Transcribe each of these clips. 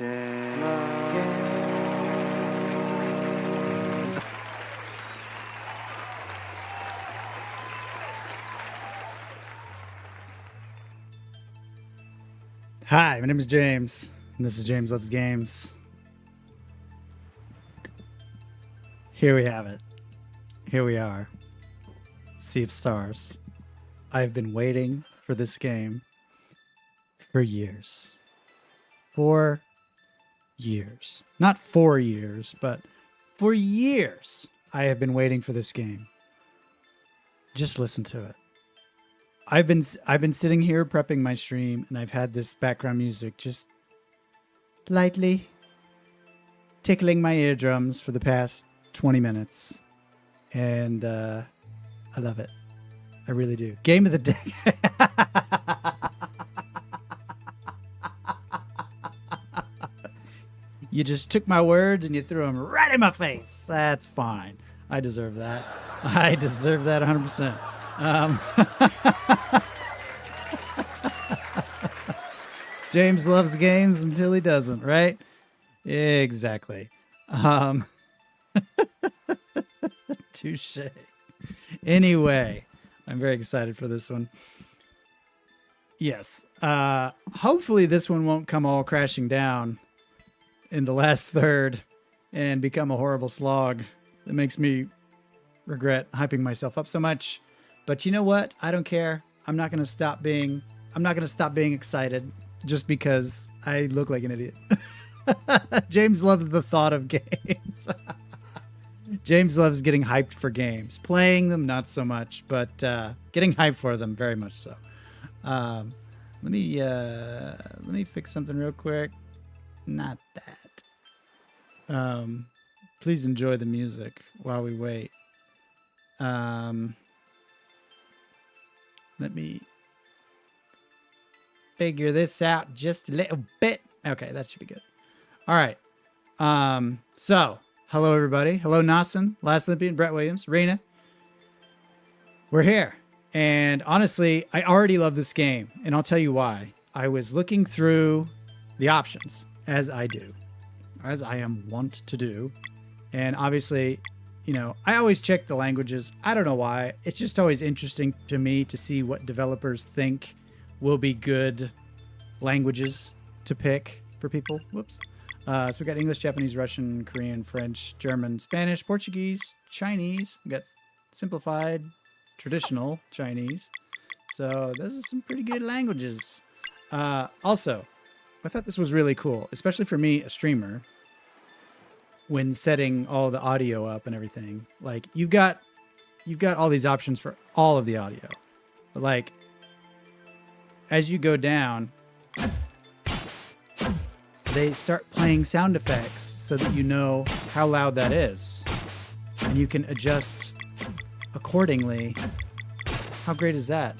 Hi, my name is James, and this is James Loves Games. Here we have it. Here we are. Sea of Stars. I've been waiting for this game for years. 4 years. Not 4 years, but for years I have been waiting for this game. Just listen to it. I've been sitting here prepping my stream, and I've had this background music just lightly tickling my eardrums for the past 20 minutes. And I love it. I really do. Game of the day. You just took my words and you threw them right in my face. That's fine. I deserve that. I deserve that 100%. James loves games until he doesn't, right? Exactly. Touche. Anyway, I'm very excited for this one. Yes. Hopefully this one won't come all crashing down in the last third and become a horrible slog that makes me regret hyping myself up so much. But you know what? I don't care. I'm not going to stop being excited just because I look like an idiot. James loves the thought of games. James loves getting hyped for games. Playing them, not so much, but getting hyped for them, very much so. Let me fix something real quick. Not that. Please enjoy the music while we wait. Let me figure this out just a little bit. Okay, that should be good. All right. So, hello, everybody. Hello, Nasen, Last Olympian, Brett Williams, Rena. We're here. And honestly, I already love this game. And I'll tell you why. I was looking through the options, as I do, as I am wont to do. And obviously, you know, I always check the languages. I don't know why. It's just always interesting to me to see what developers think will be good languages to pick for people. Whoops. So we got English, Japanese, Russian, Korean, French, German, Spanish, Portuguese, Chinese. We got simplified, traditional Chinese. So those are some pretty good languages. Also, I thought this was really cool, especially for me, a streamer, when setting all the audio up and everything. Like you've got all these options for all of the audio, but like as you go down, they start playing sound effects so that you know how loud that is, and you can adjust accordingly. How great is that?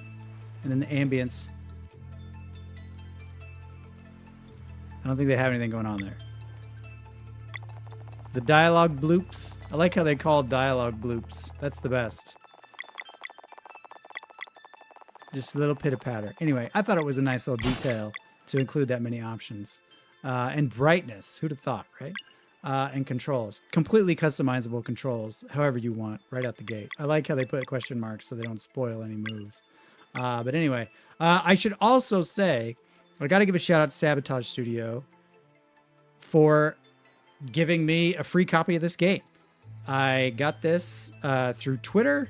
And then the ambience. I don't think they have anything going on there. The dialogue bloops. I like how they call dialogue bloops. That's the best. Just a little pitter-patter. Anyway, I thought it was a nice little detail to include that many options. And brightness. Who'd have thought, right? And controls. Completely customizable controls, however you want, right out the gate. I like how they put question marks so they don't spoil any moves. But anyway, I should also say, I got to give a shout out to Sabotage Studio for giving me a free copy of this game. I got this through Twitter.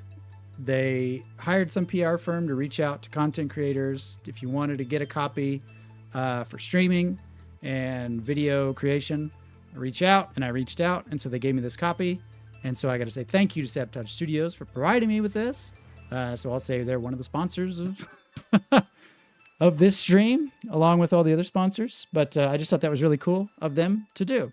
They hired some PR firm to reach out to content creators if you wanted to get a copy for streaming and video creation. I reached out, and so they gave me this copy. And so I got to say thank you to Sabotage Studios for providing me with this. So I'll say they're one of the sponsors of of this stream, along with all the other sponsors. But I just thought that was really cool of them to do.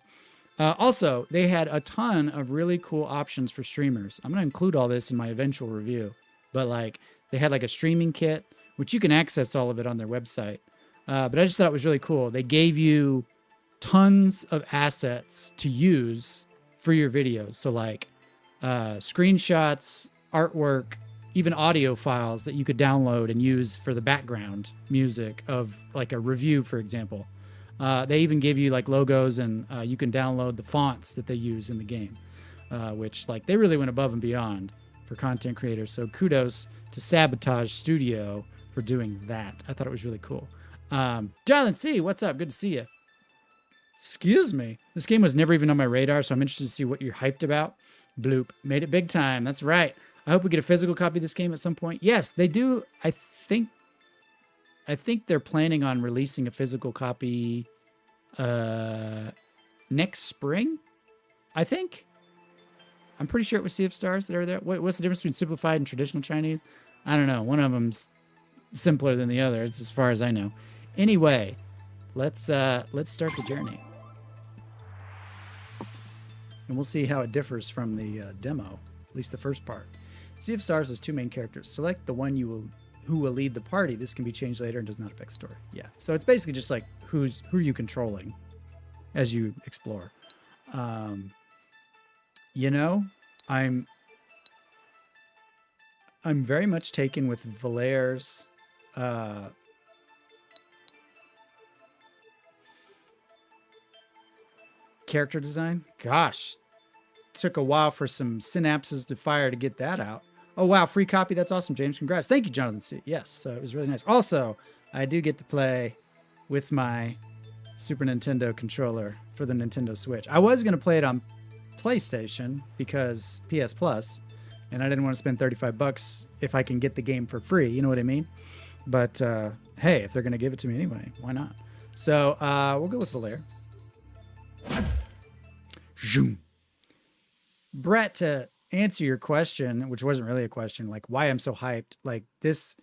Also, they had a ton of really cool options for streamers. I'm going to include all this in my eventual review. But like, they had like a streaming kit, which you can access all of it on their website. But I just thought it was really cool. They gave you tons of assets to use for your videos. So like screenshots, artwork, even audio files that you could download and use for the background music of like a review, for example. They even give you like logos, and you can download the fonts that they use in the game, which like they really went above and beyond for content creators. So kudos to Sabotage Studio for doing that. I thought it was really cool. Darlin C, what's up? Good to see you. Excuse me. This game was never even on my radar, so I'm interested to see what you're hyped about. Bloop. Made it big time. That's right. I hope we get a physical copy of this game at some point. Yes, they do. I think they're planning on releasing a physical copy next spring, I think. I'm pretty sure it was Sea of Stars that are there. What's the difference between simplified and traditional Chinese? I don't know. One of them's simpler than the other. It's as far as I know. Anyway, let's start the journey. And we'll see how it differs from the demo, at least the first part. Sea of Stars has two main characters. Select the one who will lead the party. This can be changed later and does not affect story. Yeah, so it's basically just like who are you controlling as you explore. You know, I'm very much taken with Valaire's character design. Gosh, took a while for some synapses to fire to get that out. Oh, wow. Free copy. That's awesome, James. Congrats. Thank you, Jonathan C. Yes, it was really nice. Also, I do get to play with my Super Nintendo controller for the Nintendo Switch. I was going to play it on PlayStation because PS Plus, and I didn't want to spend $35 if I can get the game for free. You know what I mean? But, hey, if they're going to give it to me anyway, why not? So, we'll go with Valaire. Zoom. Brett, to answer your question, which wasn't really a question, like why I'm so hyped, like this,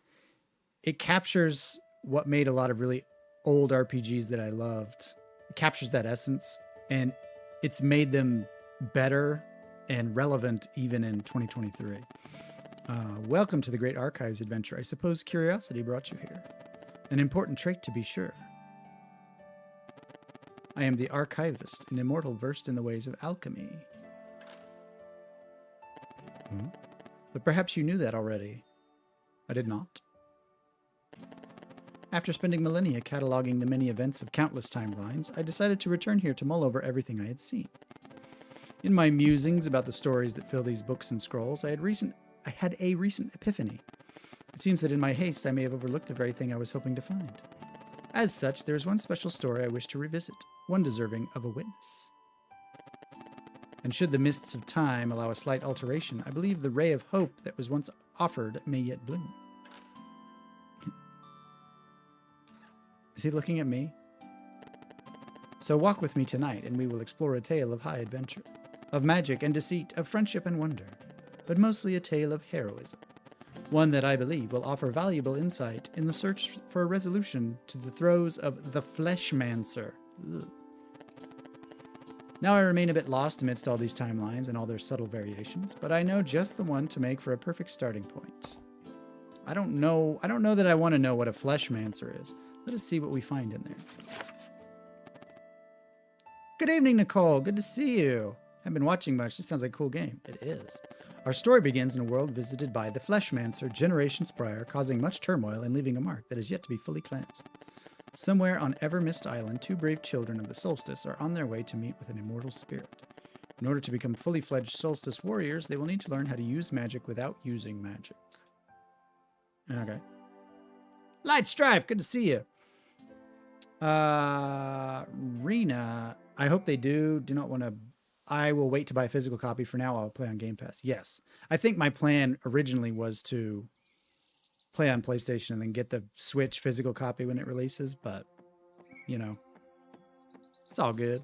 it captures what made a lot of really old RPGs that I loved. It captures that essence, and it's made them better and relevant even in 2023. Welcome to the Great Archives adventure. I suppose curiosity brought you here. An important trait, to be sure. I am the archivist, an immortal versed in the ways of alchemy. But perhaps you knew that already. I did not. After spending millennia cataloging the many events of countless timelines, I decided to return here to mull over everything I had seen. In my musings about the stories that fill these books and scrolls, I had a recent epiphany. It seems that in my haste I may have overlooked the very thing I was hoping to find. As such, there is one special story I wish to revisit, one deserving of a witness. And should the mists of time allow a slight alteration, I believe the ray of hope that was once offered may yet bloom. Is he looking at me? So walk with me tonight, and we will explore a tale of high adventure, of magic and deceit, of friendship and wonder, but mostly a tale of heroism. One that I believe will offer valuable insight in the search for a resolution to the throes of the Fleshmancer. Ugh. Now I remain a bit lost amidst all these timelines and all their subtle variations, but I know just the one to make for a perfect starting point. I don't know that I want to know what a Fleshmancer is. Let us see what we find in there. Good evening, Nicole. Good to see you. Haven't been watching much. This sounds like a cool game. It is. Our story begins in a world visited by the Fleshmancer generations prior, causing much turmoil and leaving a mark that is yet to be fully cleansed. Somewhere on Evermist Island, two brave children of the solstice are on their way to meet with an immortal spirit. In order to become fully fledged solstice warriors, they will need to learn how to use magic without using magic. Okay. Light Strife, good to see you. Rena, I hope they do not want to. I will wait to buy a physical copy. For now, I'll play on Game Pass. Yes. I think my plan originally was to play on PlayStation and then get the Switch physical copy when it releases, but, you know, it's all good.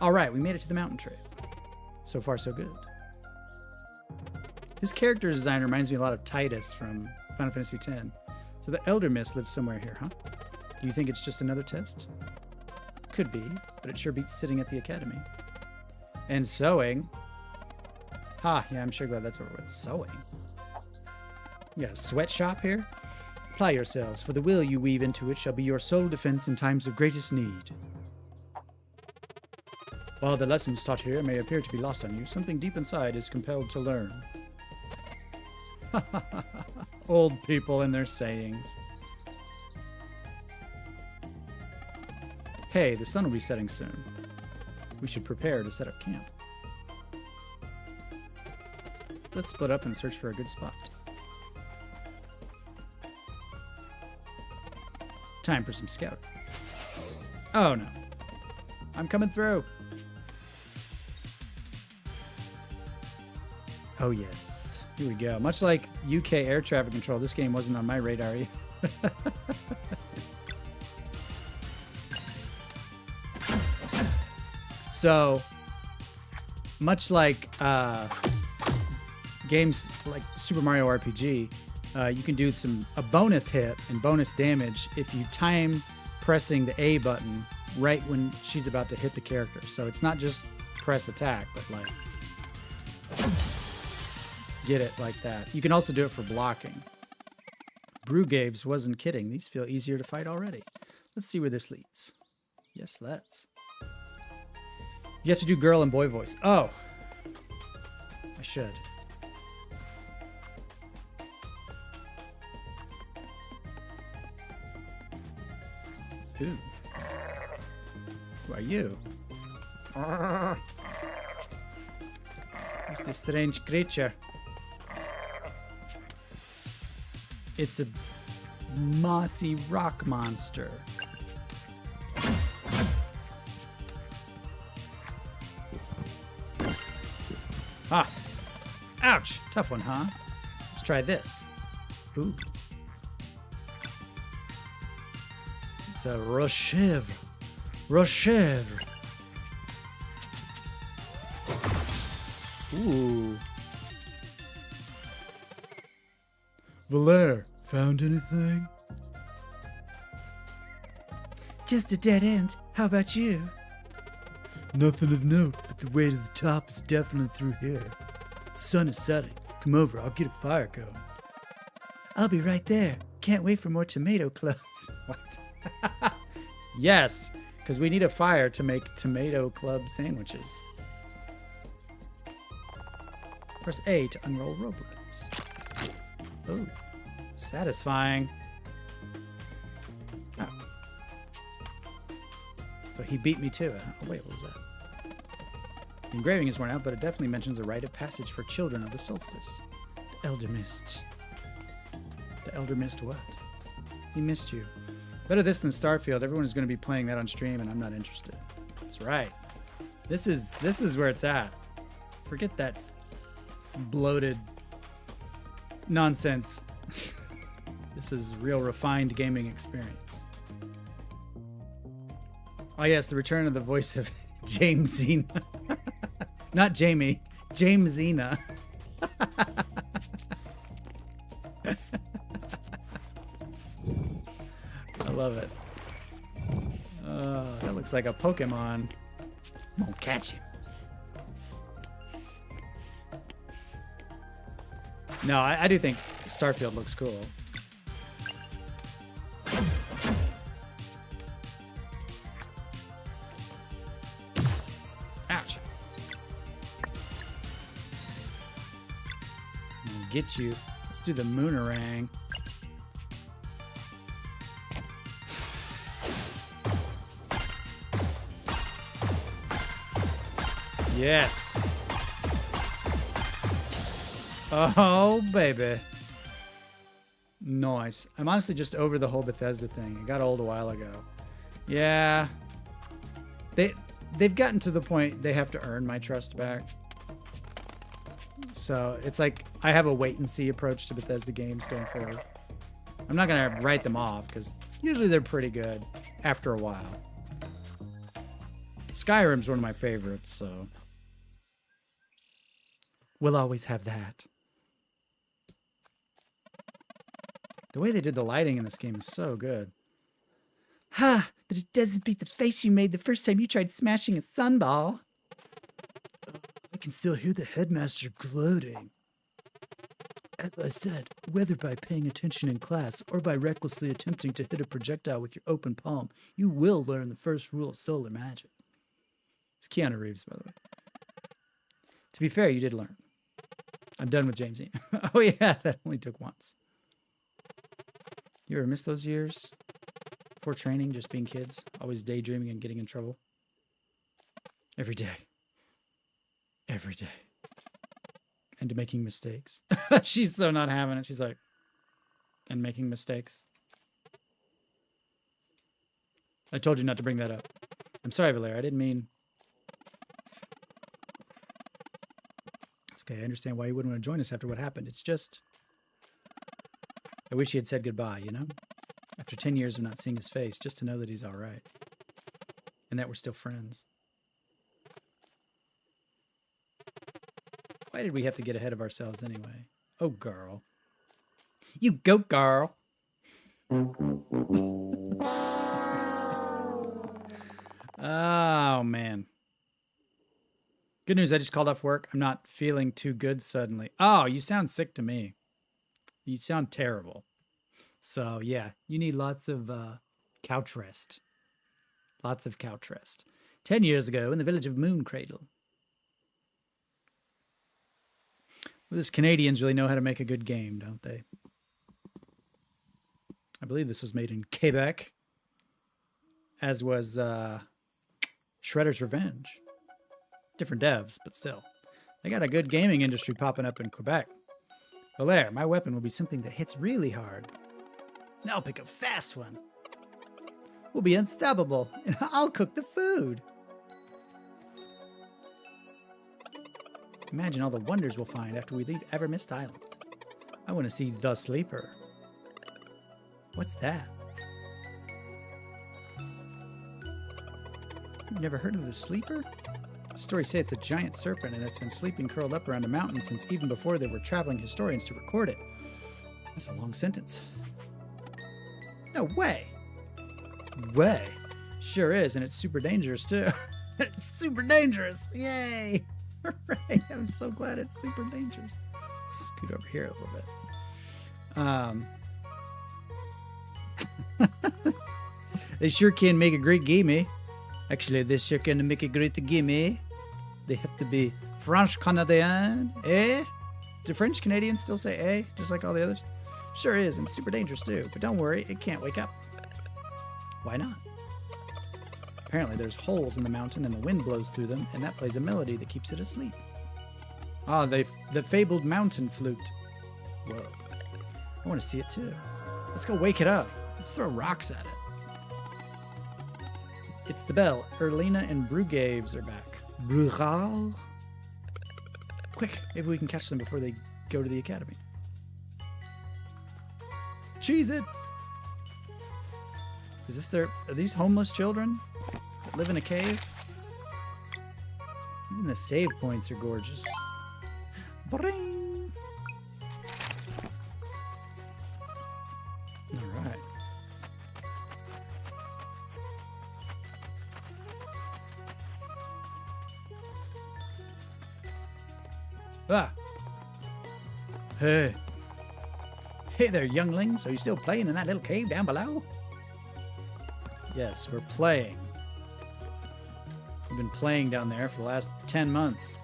All right, we made it to the mountain trail. So far, so good. His character design reminds me a lot of Titus from Final Fantasy X. So the Elder Mist lives somewhere here, huh? Do you think it's just another test? Could be, but it sure beats sitting at the academy. And sewing. Ha, yeah, I'm sure glad that's what we're with. Sewing. You got a sweatshop here? Apply yourselves, for the will you weave into it shall be your sole defense in times of greatest need. While the lessons taught here may appear to be lost on you, something deep inside is compelled to learn. Old people and their sayings. Hey, the sun will be setting soon. We should prepare to set up camp. Let's split up and search for a good spot. Time for some scouting. Oh no. I'm coming through. Oh yes. Here we go. Much like UK air traffic control, this game wasn't on my radar either. So, much like games like Super Mario RPG, you can do a bonus hit and bonus damage if you time pressing the A button right when she's about to hit the character. So it's not just press attack, but like get it like that. You can also do it for blocking. Brugaves wasn't kidding. These feel easier to fight already. Let's see where this leads. Yes, let's. You have to do girl and boy voice. Oh, I should. Ooh. Who are you? What's this strange creature? It's a mossy rock monster. Ah! Ouch! Tough one, huh? Let's try this. Ooh. It's a Rochev. Rochev. Ooh. Valere, found anything? Just a dead end. How about you? Nothing of note, but the way to the top is definitely through here. Sun is setting. Come over, I'll get a fire going. I'll be right there. Can't wait for more tomato clubs. What? Yes, because we need a fire to make tomato club sandwiches. Press A to unroll ropes. Oh, satisfying. Oh. So he beat me to it. Oh, wait, what was that? The engraving is worn out, but it definitely mentions a rite of passage for children of the solstice. The Elder Mist. The Elder Mist what? He missed you. Better this than Starfield. Everyone is going to be playing that on stream, and I'm not interested. That's right. This is where it's at. Forget that bloated nonsense. This is real refined gaming experience. Oh yes, the return of the voice of James Zena. Not Jamie, James Zena. I love it. That looks like a Pokemon. I'm gonna catch him. No, I do think Starfield looks cool. Ouch. I'm gonna get you. Let's do the Moonerang. Yes. Oh, baby. Nice. I'm honestly just over the whole Bethesda thing. It got old a while ago. Yeah. They've gotten to the point they have to earn my trust back. So it's like I have a wait and see approach to Bethesda games going forward. I'm not going to write them off because usually they're pretty good after a while. Skyrim's one of my favorites, so we'll always have that. The way they did the lighting in this game is so good. Ha! But it doesn't beat the face you made the first time you tried smashing a sunball. I can still hear the headmaster gloating. As I said, whether by paying attention in class or by recklessly attempting to hit a projectile with your open palm, you will learn the first rule of solar magic. It's Keanu Reeves, by the way. To be fair, you did learn. I'm done with Jamesy. Oh yeah, that only took once. You ever miss those years? Before training, just being kids, always daydreaming and getting in trouble. Every day. Every day. And making mistakes. She's so not having it. She's like, and making mistakes. I told you not to bring that up. I'm sorry, Valera. I didn't mean... It's okay. I understand why you wouldn't want to join us after what happened. It's just... I wish he had said goodbye, you know? After 10 years of not seeing his face, just to know that he's all right. And that we're still friends. Why did we have to get ahead of ourselves anyway? Oh, girl. You go, girl. Oh, man. Good news, I just called off work. I'm not feeling too good suddenly. Oh, you sound sick to me. You sound terrible. So, yeah, you need lots of couch rest. Lots of couch rest. 10 years ago in the village of Moon Cradle. Well, these Canadians really know how to make a good game, don't they? I believe this was made in Quebec, as was Shredder's Revenge. Different devs, but still. They got a good gaming industry popping up in Quebec. Well, there, my weapon will be something that hits really hard. And I'll pick a fast one. We'll be unstoppable, and I'll cook the food. Imagine all the wonders we'll find after we leave Evermist Island. I want to see the Sleeper. What's that? You've never heard of the Sleeper? Stories say it's a giant serpent and it's been sleeping curled up around a mountain since even before there were traveling historians to record it. That's a long sentence. No way! Way! Sure is, and it's super dangerous too. It's super dangerous! Yay! Hooray! I'm so glad it's super dangerous. Scoot over here a little bit. They sure can make a great game, eh? Actually, they sure can make a great game, eh? They have to be French Canadien, eh? Do French Canadians still say eh, just like all the others? Sure is, and super dangerous too. But don't worry, it can't wake up. Why not? Apparently there's holes in the mountain and the wind blows through them, and that plays a melody that keeps it asleep. Ah, the fabled mountain flute. Whoa. I want to see it too. Let's go wake it up. Let's throw rocks at it. It's the bell. Erlina and Brugaves are back. Brugal? Quick, maybe we can catch them before they go to the academy. Cheese it! Is this are these homeless children that live in a cave? Even the save points are gorgeous. Bring! Alright. Ah! Hey! Hey there, younglings. Are you still playing in that little cave down below? Yes, we're playing. We've been playing down there for the last 10 months.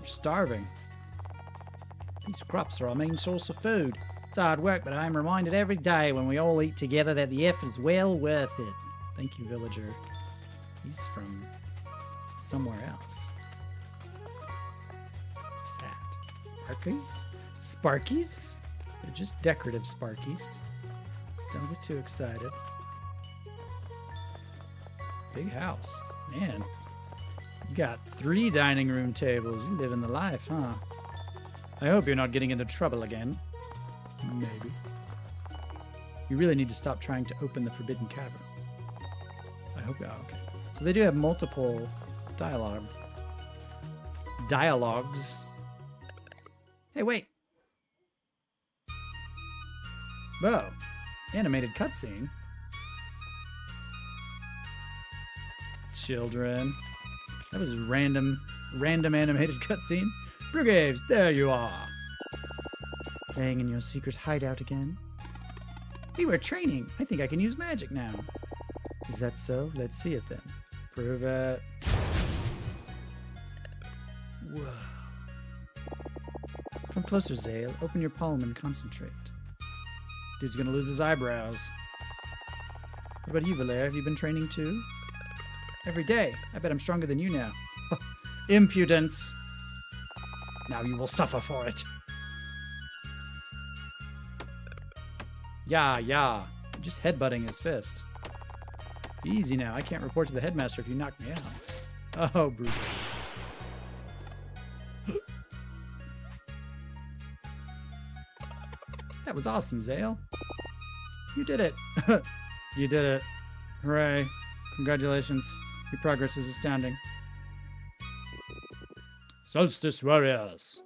We're starving. These crops are our main source of food. It's hard work, but I'm reminded every day when we all eat together that the effort is well worth it. Thank you, villager. He's from somewhere else. What's that? Sparkies? Sparkies? They're just decorative Sparkies. Don't get too excited. Big house. Man, you got 3 dining room tables. You living the life, huh? I hope you're not getting into trouble again. Maybe. You really need to stop trying to open the Forbidden Cavern. I hope. Oh, okay. So they do have multiple dialogues. Hey, wait. Whoa. Animated cutscene. Children. That was random animated cutscene. Brugaves, there you are. Playing in your secret hideout again? We were training. I think I can use magic now. Is that so? Let's see it then. Prove it. Whoa. Come closer, Zale. Open your palm and concentrate. Dude's gonna lose his eyebrows. What about you, Valere? Have you been training too? Every day. I bet I'm stronger than you now. Impudence. Now you will suffer for it. Yeah. I'm just headbutting his fist. Easy now. I can't report to the headmaster if you knock me out. Oh, Bruce. That was awesome, Zale. You did it. You did it. Hooray. Congratulations. Your progress is astounding. Solstice Warriors.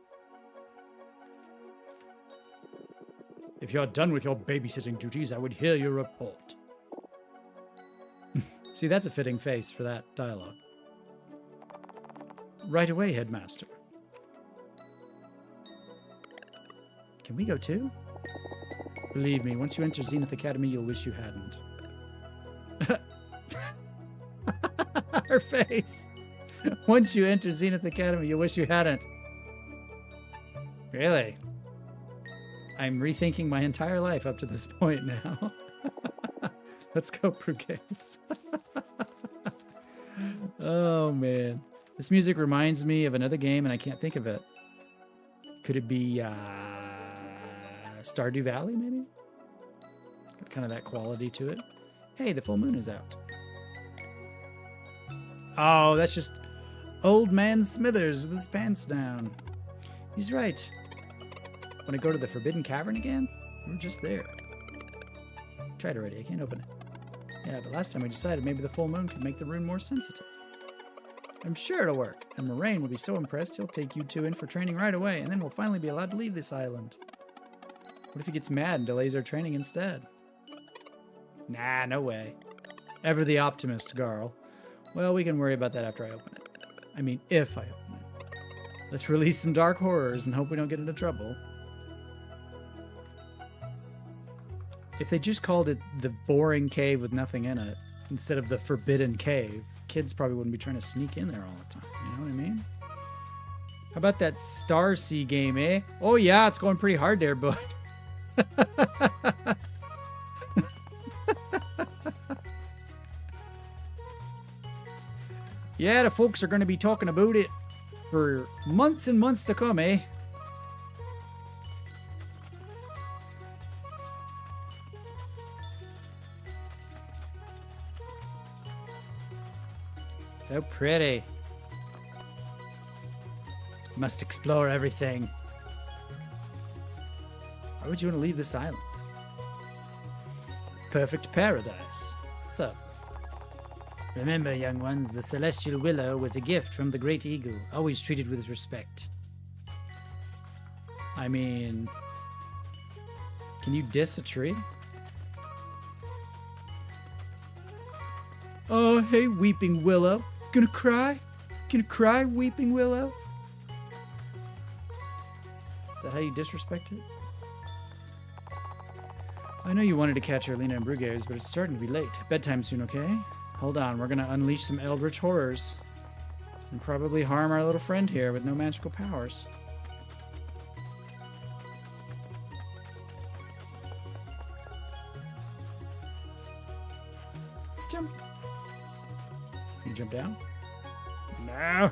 If you're done with your babysitting duties, I would hear your report. See, that's a fitting face for that dialogue. Right away, Headmaster. Can we go too? Believe me, once you enter Zenith Academy, you'll wish you hadn't. Her face. Once you enter Zenith Academy, you'll wish you hadn't. Really? I'm rethinking my entire life up to this point now. Let's go, Brugaves. Oh, man. This music reminds me of another game, and I can't think of it. Could it be Stardew Valley, maybe? Got kind of that quality to it. Hey, the full moon is out. Oh, that's just Old Man Smithers with his pants down. He's right. Want to go to the Forbidden Cavern again? We're just there. Tried already. I can't open it. Yeah, but last time we decided maybe the full moon could make the rune more sensitive. I'm sure it'll work, and Moraine will be so impressed he'll take you two in for training right away, and then we'll finally be allowed to leave this island. What if he gets mad and delays our training instead? Nah, no way. Ever the optimist, Garl. Well, we can worry about that after I open it. I mean, if I open it. Let's release some dark horrors and hope we don't get into trouble. If they just called it the boring cave with nothing in it, instead of the forbidden cave, kids probably wouldn't be trying to sneak in there all the time. You know what I mean? How about that Star Sea game, eh? Oh yeah, it's going pretty hard there, bud. Yeah, the folks are going to be talking about it for months and months to come, eh? So pretty. Must explore everything. Why would you want to leave this island? It's perfect paradise. What's up? Remember, young ones, the celestial willow was a gift from the great eagle, always treated with respect. I mean, can you diss a tree? Oh, hey, weeping willow. Gonna cry? Gonna cry, weeping willow? Is that how you disrespect it? I know you wanted to catch Erlina and Brugaves, but it's starting to be late. Bedtime soon, okay? Hold on, we're gonna unleash some eldritch horrors. And probably harm our little friend here with no magical powers. Jump. You jump down? No!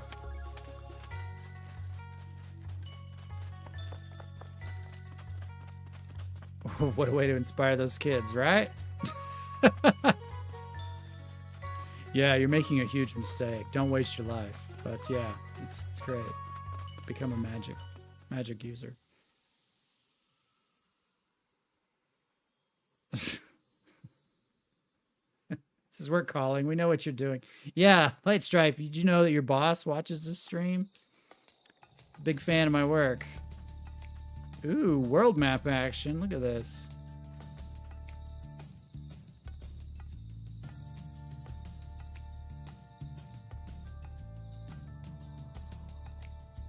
What a way to inspire those kids, right? Yeah, you're making a huge mistake. Don't waste your life. But yeah, it's great. Become a magic user. This is work calling. We know what you're doing. Yeah, Light Strife, did you know that your boss watches this stream? He's a big fan of my work. Ooh, world map action. Look at this.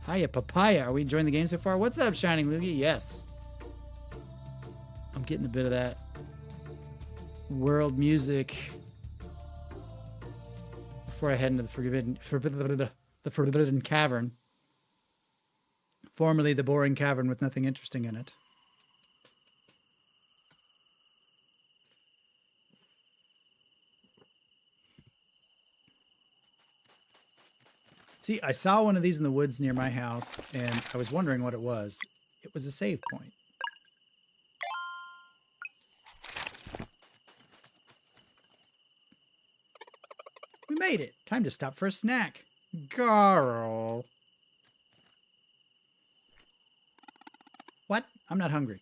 Hiya, Papaya. Are we enjoying the game so far? What's up, Shining Loogie? Yes. I'm getting a bit of that world music before I head into the Forbidden Cavern. Formerly the boring cavern with nothing interesting in it. See, I saw one of these in the woods near my house, and I was wondering what it was. It was a save point. We made it. Time to stop for a snack. Garl. What? I'm not hungry.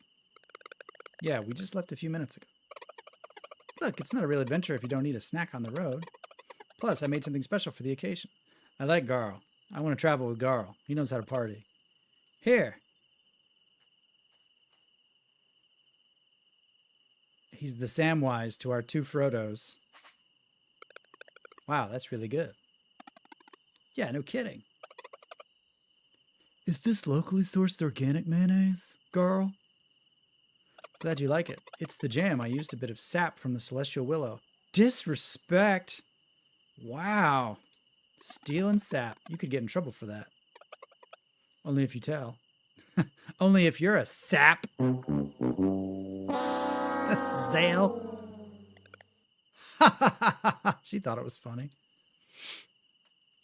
Yeah, we just left a few minutes ago. Look, it's not a real adventure if you don't eat a snack on the road. Plus, I made something special for the occasion. I like Garl. I want to travel with Garl. He knows how to party. Here. He's the Samwise to our two Frodos. Wow, that's really good. Yeah, no kidding. Is this locally sourced organic mayonnaise, Garl? Glad you like it. It's the jam. I used a bit of sap from the celestial willow. Disrespect. Wow. Stealing sap. You could get in trouble for that. Only if you tell. Only if you're a sap. Zale. She thought it was funny.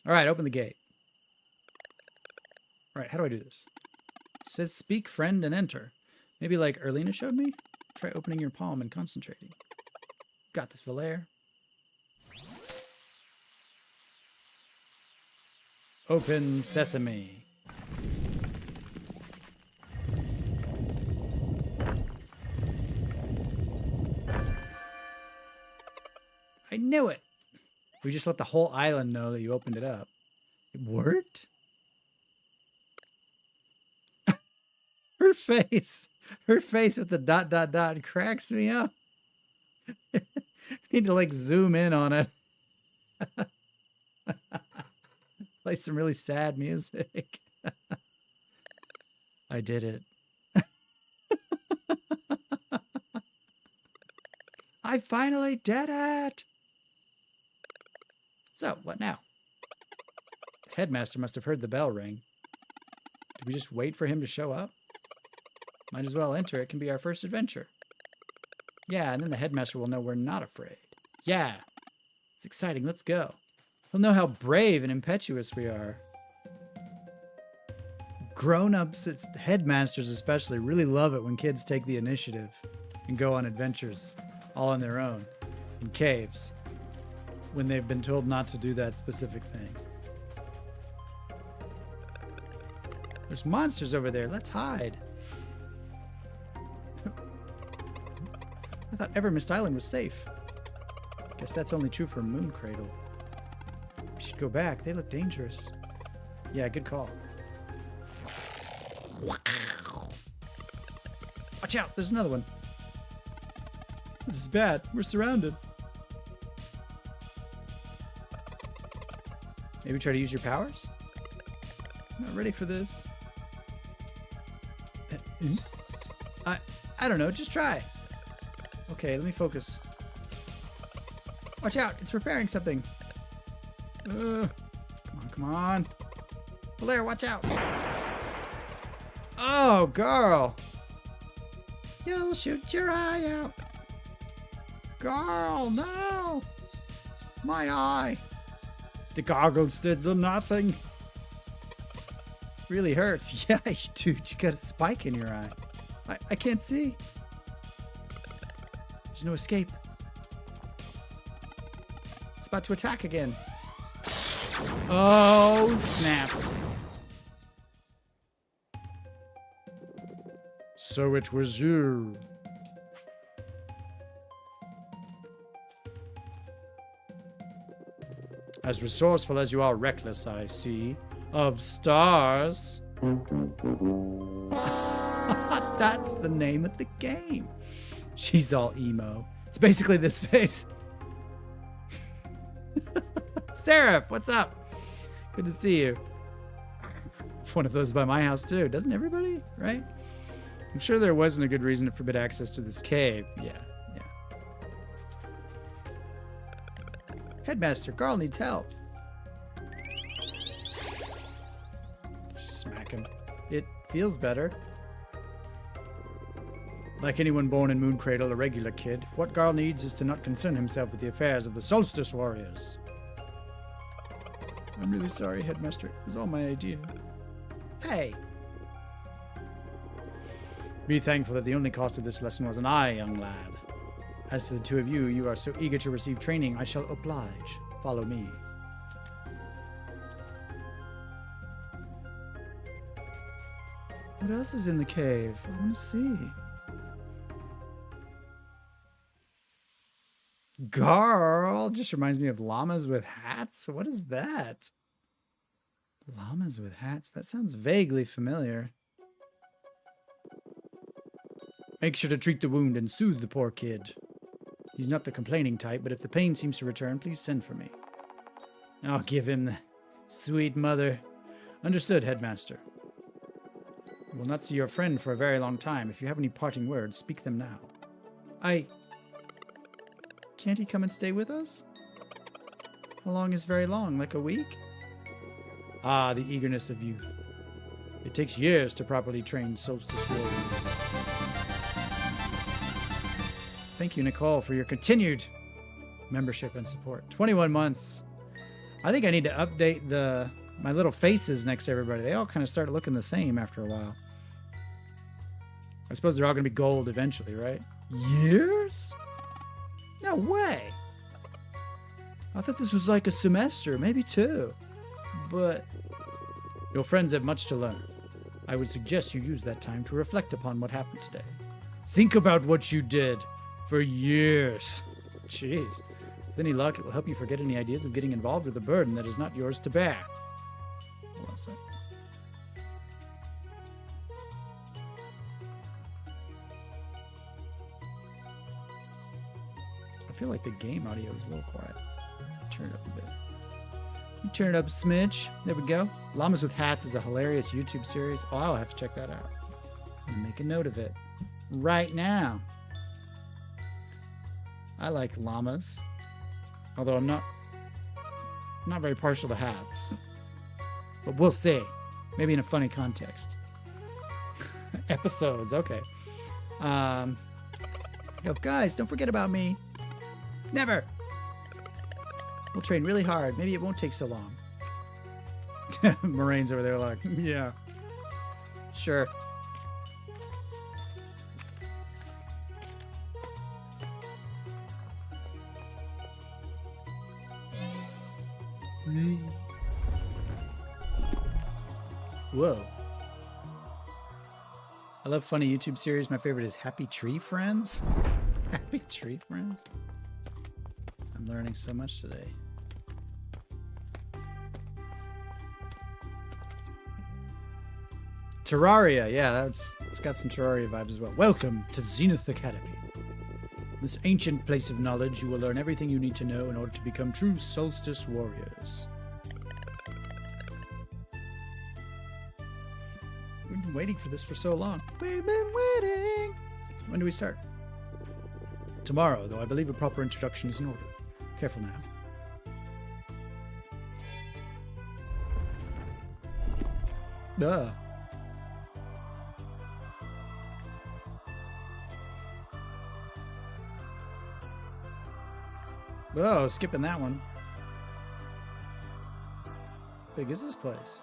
All right, open the gate. All right, how do I do this? It says speak friend and enter. Maybe like Erlina showed me? Try opening your palm and concentrating. Got this, Valere. Open sesame. I knew it. We just let the whole island know that you opened it up. It worked? Her face with the ... cracks me up. Need to like zoom in on it. Play some really sad music. I did it. I finally did it. So, what now? The headmaster must have heard the bell ring. Did we just wait for him to show up? Might as well enter. It can be our first adventure. Yeah, and then the headmaster will know we're not afraid. Yeah, it's exciting. Let's go. He'll know how brave and impetuous we are. Grown-ups, headmasters especially, really love it when kids take the initiative and go on adventures all on their own in caves when they've been told not to do that specific thing. There's monsters over there. Let's hide. I thought Evermist Island was safe. Guess that's only true for Moon Cradle. We should go back. They look dangerous. Yeah, good call. Watch out! There's another one. This is bad. We're surrounded. Maybe try to use your powers? I'm not ready for this. I don't know. Just try. Okay, let me focus. Watch out! It's preparing something. Come on. Valere, watch out! Oh, girl! You'll shoot your eye out. Girl, no! My eye. The goggles did nothing. Really hurts. Yeah, dude, you got a spike in your eye. I can't see. There's no escape. It's about to attack again. Oh, snap. So it was you. As resourceful as you are reckless, I see. Of stars. That's the name of the game. She's all emo. It's basically this face. Seraph, what's up? Good to see you. One of those by my house too. Doesn't everybody? Right? I'm sure there wasn't a good reason to forbid access to this cave. Yeah. Headmaster, Garl needs help. Smack him. It Feels better. Like anyone born in Mooncradle, a regular kid, what Garl needs is to not concern himself with the affairs of the Solstice Warriors. I'm really sorry, Headmaster. It was all my idea. Hey! Be thankful that the only cost of this lesson was an eye, young lad. As for the two of you, you are so eager to receive training, I shall oblige. Follow me. What else is in the cave? I want to see. Garl just reminds me of llamas with hats. What is that? Llamas with hats? That sounds vaguely familiar. Make sure to treat the wound and soothe the poor kid. He's not the complaining type, but if the pain seems to return, please send for me. I'll give him the sweet mother. Understood, Headmaster. I will not see your friend for a very long time. If you have any parting words, speak them now. Can't he come and stay with us? How long is very long? Like a week? Ah, the eagerness of youth. It takes years to properly train Solstice Warriors. Thank you, Nicole, for your continued membership and support. 21 months. I think I need to update my little faces next to everybody. They all kind of start looking the same after a while. I suppose they're all going to be gold eventually, right? Years? No way. I thought this was like a semester, maybe two. But your friends have much to learn. I would suggest you use that time to reflect upon what happened today. Think about what you did for years. Jeez. With any luck, it will help you forget any ideas of getting involved with a burden that is not yours to bear. Hold on a sec. I feel like the game audio is a little quiet. Turn it up a bit. You turn it up a smidge. There we go. Llamas with Hats is a hilarious YouTube series. Oh, I'll have to check that out. I'll make a note of it right now. I like llamas, although I'm not very partial to hats. But we'll see. Maybe in a funny context. Episodes, okay. Yo, guys, don't forget about me. Never. We'll train really hard. Maybe it won't take so long. Moraine's over there like, yeah. Sure. Whoa. I love funny YouTube series. My favorite is Happy Tree Friends. Happy Tree Friends? I'm learning so much today. Terraria, yeah, it's got some Terraria vibes as well. Welcome to Zenith Academy. This ancient place of knowledge, you will learn everything you need to know in order to become true Solstice Warriors. We've been waiting for this for so long. We've been waiting. When do we start? Tomorrow, though I believe a proper introduction is in order. Careful now. Duh. Oh, skipping that one. How big is this place?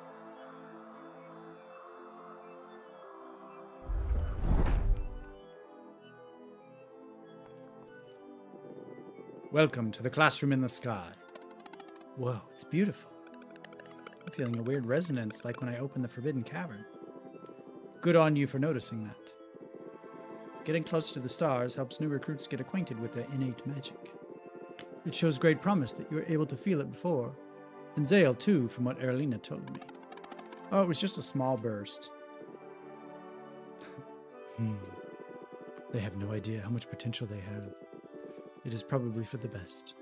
Welcome to the classroom in the sky. Whoa, it's beautiful. I'm feeling a weird resonance like when I opened the Forbidden Cavern. Good on you for noticing that. Getting close to the stars helps new recruits get acquainted with their innate magic. It shows great promise that you were able to feel it before. And Zale, too, from what Erlina told me. Oh, it was just a small burst. They have no idea how much potential they have. It is probably for the best.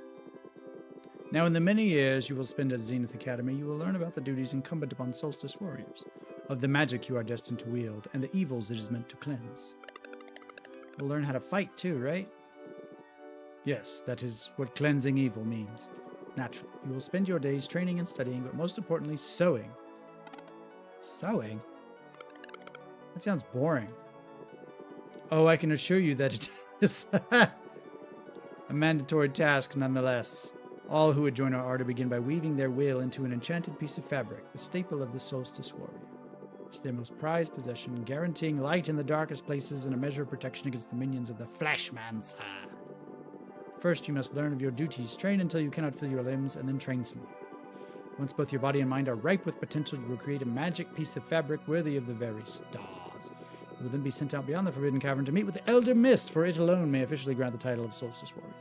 Now, in the many years you will spend at Zenith Academy, you will learn about the duties incumbent upon Solstice Warriors, of the magic you are destined to wield, and the evils it is meant to cleanse. We'll learn how to fight, too, right? Yes, that is what cleansing evil means. Naturally, you will spend your days training and studying, but most importantly, sewing. Sewing? That sounds boring. Oh, I can assure you that it is a mandatory task nonetheless. All who would join our order begin by weaving their will into an enchanted piece of fabric, the staple of the solstice warrior. It's their most prized possession, guaranteeing light in the darkest places and a measure of protection against the minions of the Flashmancer. First, you must learn of your duties, train until you cannot feel your limbs, and then train some more. Once both your body and mind are ripe with potential, you will create a magic piece of fabric worthy of the very stars. You will then be sent out beyond the Forbidden Cavern to meet with the Elder Mist, for it alone may officially grant the title of Solstice Warrior.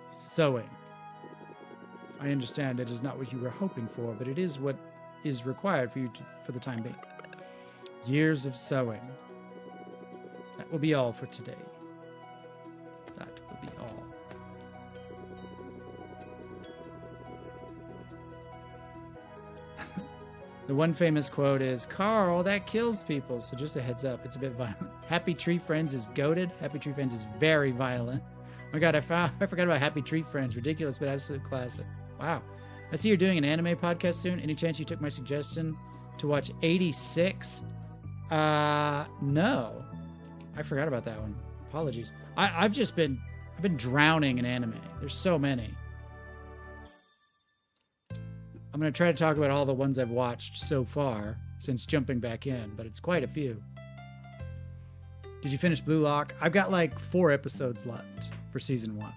Sewing. I understand it is not what you were hoping for, but it is what is required for you for the time being. Years of sewing. That will be all for today. That will be all. The one famous quote is, Carl, that kills people. So just a heads up, it's a bit violent. Happy Tree Friends is goated. Happy Tree Friends is very violent. Oh my god, I forgot about Happy Tree Friends. Ridiculous, but absolute classic. Wow. I see you're doing an anime podcast soon. Any chance you took my suggestion to watch 86? No. I forgot about that one. Apologies. I've been drowning in anime. There's so many. I'm going to try to talk about all the ones I've watched so far since jumping back in, but it's quite a few. Did you finish Blue Lock? I've got like 4 episodes left for season 1.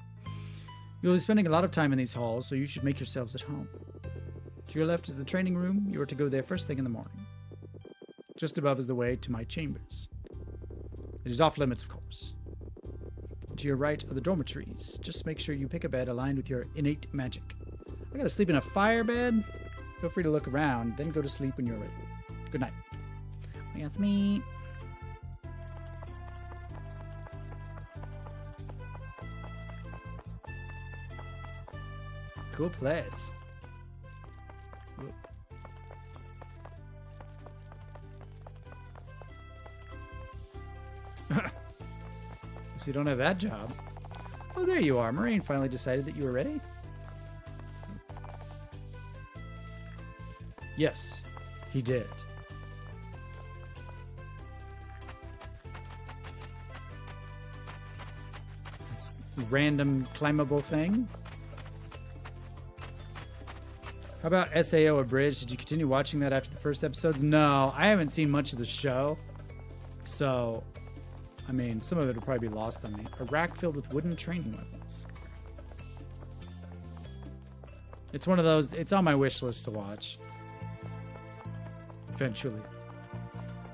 You'll be spending a lot of time in these halls, so you should make yourselves at home. To your left is the training room. You are to go there first thing in the morning. Just above is the way to my chambers. It is off limits, of course. To your right are the dormitories. Just make sure you pick a bed aligned with your innate magic. I gotta sleep in a fire bed? Feel free to look around, then go to sleep when you're ready. Good night. That's me. Cool place. So you don't have that job. Oh, there you are. Moraine finally decided that you were ready. Yes, he did. It's a random climbable thing. How about SAO Abridged? Did you continue watching that after the first episodes? No, I haven't seen much of the show. So, I mean, some of it will probably be lost on me. A rack filled with wooden training weapons. It's one of those, it's on my wish list to watch. Eventually.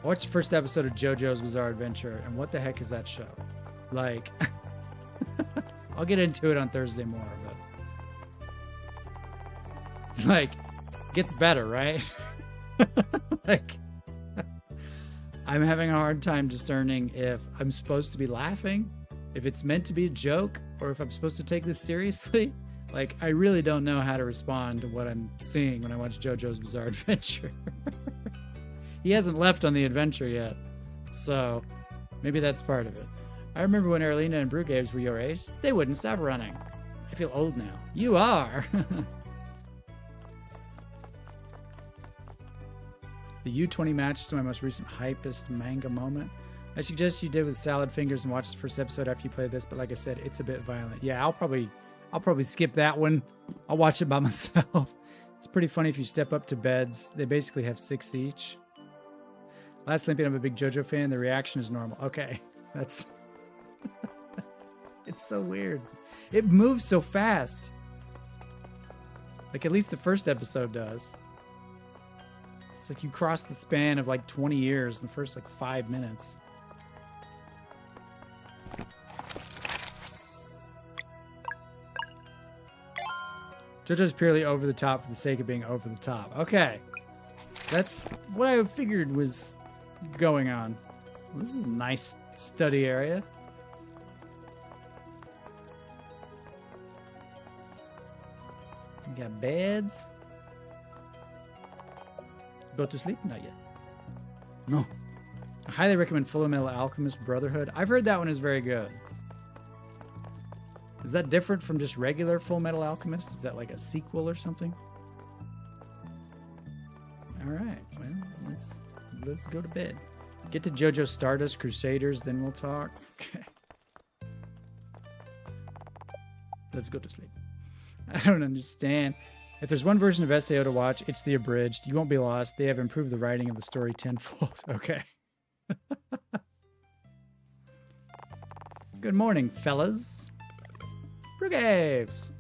I watched the first episode of JoJo's Bizarre Adventure, and what the heck is that show? Like, I'll get into it on Thursday more, but like, gets better, right? Like, I'm having a hard time discerning if I'm supposed to be laughing, if it's meant to be a joke, or if I'm supposed to take this seriously. Like, I really don't know how to respond to what I'm seeing when I watch JoJo's Bizarre Adventure. He hasn't left on the adventure yet, so maybe that's part of it. I remember when Erlina and Brugaves were your age, they wouldn't stop running. I feel old now. You are! The U20 match is to my most recent hypest manga moment. I suggest you did with Salad Fingers and watch the first episode after you play this, but like I said, it's a bit violent. Yeah, I'll probably skip that one. I'll watch it by myself. It's pretty funny if you step up to beds. They basically have 6 each. Last Olympian, I'm a big JoJo fan. The reaction is normal. Okay, that's... It's so weird. It moves so fast. Like, at least the first episode does. It's like you cross the span of like 20 years in the first like 5 minutes. JoJo's purely over the top for the sake of being over the top. Okay. That's what I figured was going on. Well, this is a nice study area. You got beds. Go to sleep? Not yet. No. I highly recommend Fullmetal Alchemist Brotherhood. I've heard that one is very good. Is that different from just regular Fullmetal Alchemist? Is that like a sequel or something? All right. Well, let's go to bed. Get to JoJo Stardust Crusaders, then we'll talk. Okay. Let's go to sleep. I don't understand. If there's one version of SAO to watch, it's the abridged. You won't be lost. They have improved the writing of the story tenfold. Okay. Good morning, fellas. Brugaves.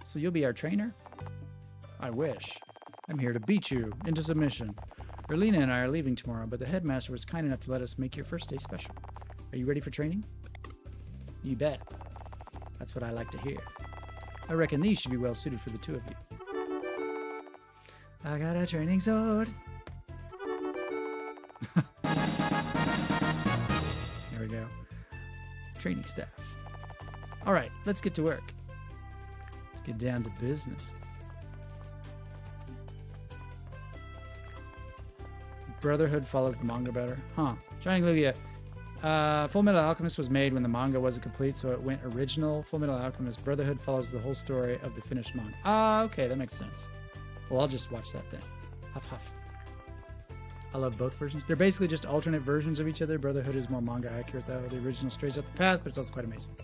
So you'll be our trainer? I wish. I'm here to beat you into submission. Erlina and I are leaving tomorrow, but the headmaster was kind enough to let us make your first day special. Are you ready for training? You bet. That's what I like to hear. I reckon these should be well suited for the two of you. I got a training sword. There we go. Training staff. All right, let's get to work. Let's get down to business. Brotherhood follows the manga better. Huh. Shining Lugia. Full Metal Alchemist was made when the manga wasn't complete, so it went original. Full Metal Alchemist Brotherhood follows the whole story of the finished manga. Ah, okay, that makes sense. Well, I'll just watch that then. Huff, huff. I love both versions. They're basically just alternate versions of each other. Brotherhood is more manga accurate, though. The original strays up the path, but it's also quite amazing.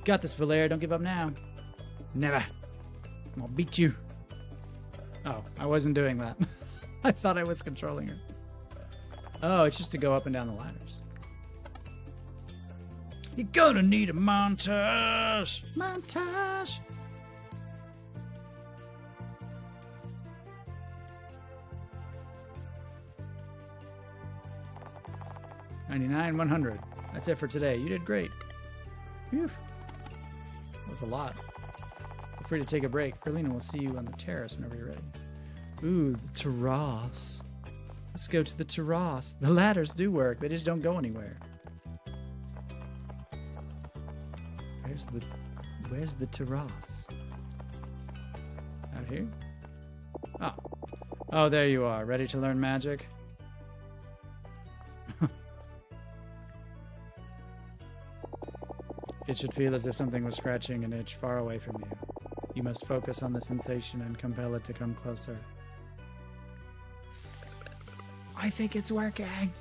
Got this, Valere. Don't give up now. Never. I'll beat you. Oh, I wasn't doing that. I thought I was controlling her. Oh, it's just to go up and down the ladders. You're gonna need a montage. Montage. $99, 100. That's it for today. You did great. Phew. That was a lot. Feel free to take a break. Erlina will see you on the terrace whenever you're ready. Ooh, the terrace. Let's go to the terrace. The ladders do work. They just don't go anywhere. Where's the terrace? Out here? Oh. Oh, there you are. Ready to learn magic? It should feel as if something was scratching an itch far away from you. You must focus on the sensation and compel it to come closer. I think it's working.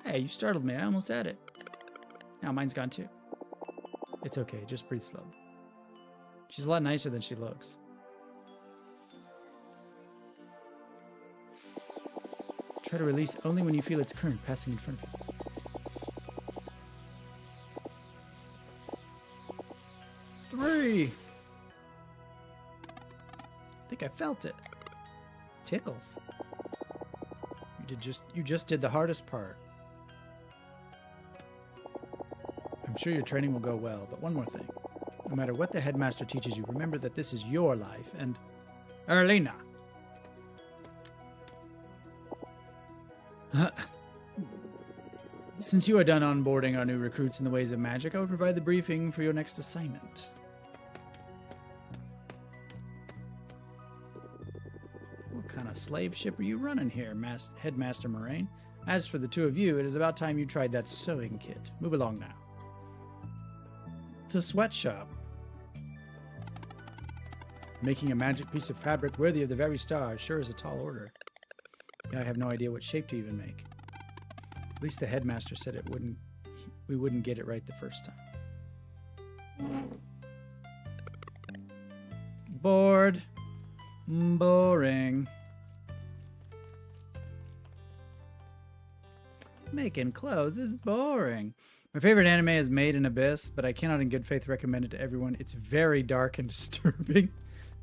Hey, you startled me. I almost had it. Now mine's gone too. It's okay. Just breathe slow. She's a lot nicer than she looks. Try to release only when you feel its current passing in front of you. I think I felt it. Tickles. You just did the hardest part. I'm sure your training will go well, but one more thing. No matter what the headmaster teaches you, remember that this is your life and... Erlina! Since you are done onboarding our new recruits in the ways of magic, I will provide the briefing for your next assignment. What kind of slave ship are you running here, Headmaster Moraine? As for the two of you, it is about time you tried that sewing kit. Move along now. To sweatshop. Making a magic piece of fabric worthy of the very stars sure is a tall order. Yeah, I have no idea what shape to even make. At least the headmaster said we wouldn't get it right the first time. Bored. Boring. Making clothes is boring. My favorite anime is Made in Abyss, but I cannot in good faith recommend it to everyone. It's very dark and disturbing.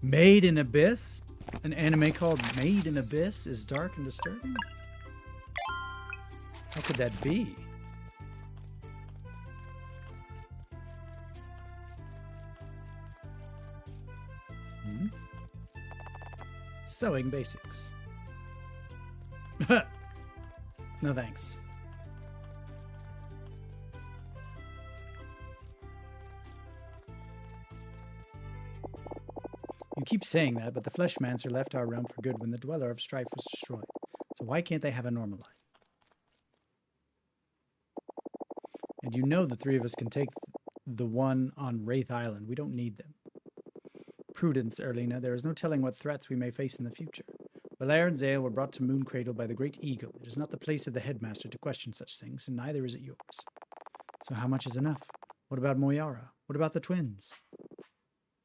Made in Abyss? An anime called Made in Abyss is dark and disturbing? How could that be? Sewing basics. No thanks. You keep saying that, but the Fleshmancer left our realm for good when the Dweller of Strife was destroyed. So why can't they have a normal life? And you know the three of us can take the one on Wraith Island. We don't need them. Prudence, Erlina. There is no telling what threats we may face in the future. Valere and Zale were brought to Moon Cradle by the Great Eagle. It is not the place of the headmaster to question such things, and neither is it yours. So how much is enough? What about Moyara? What about the twins?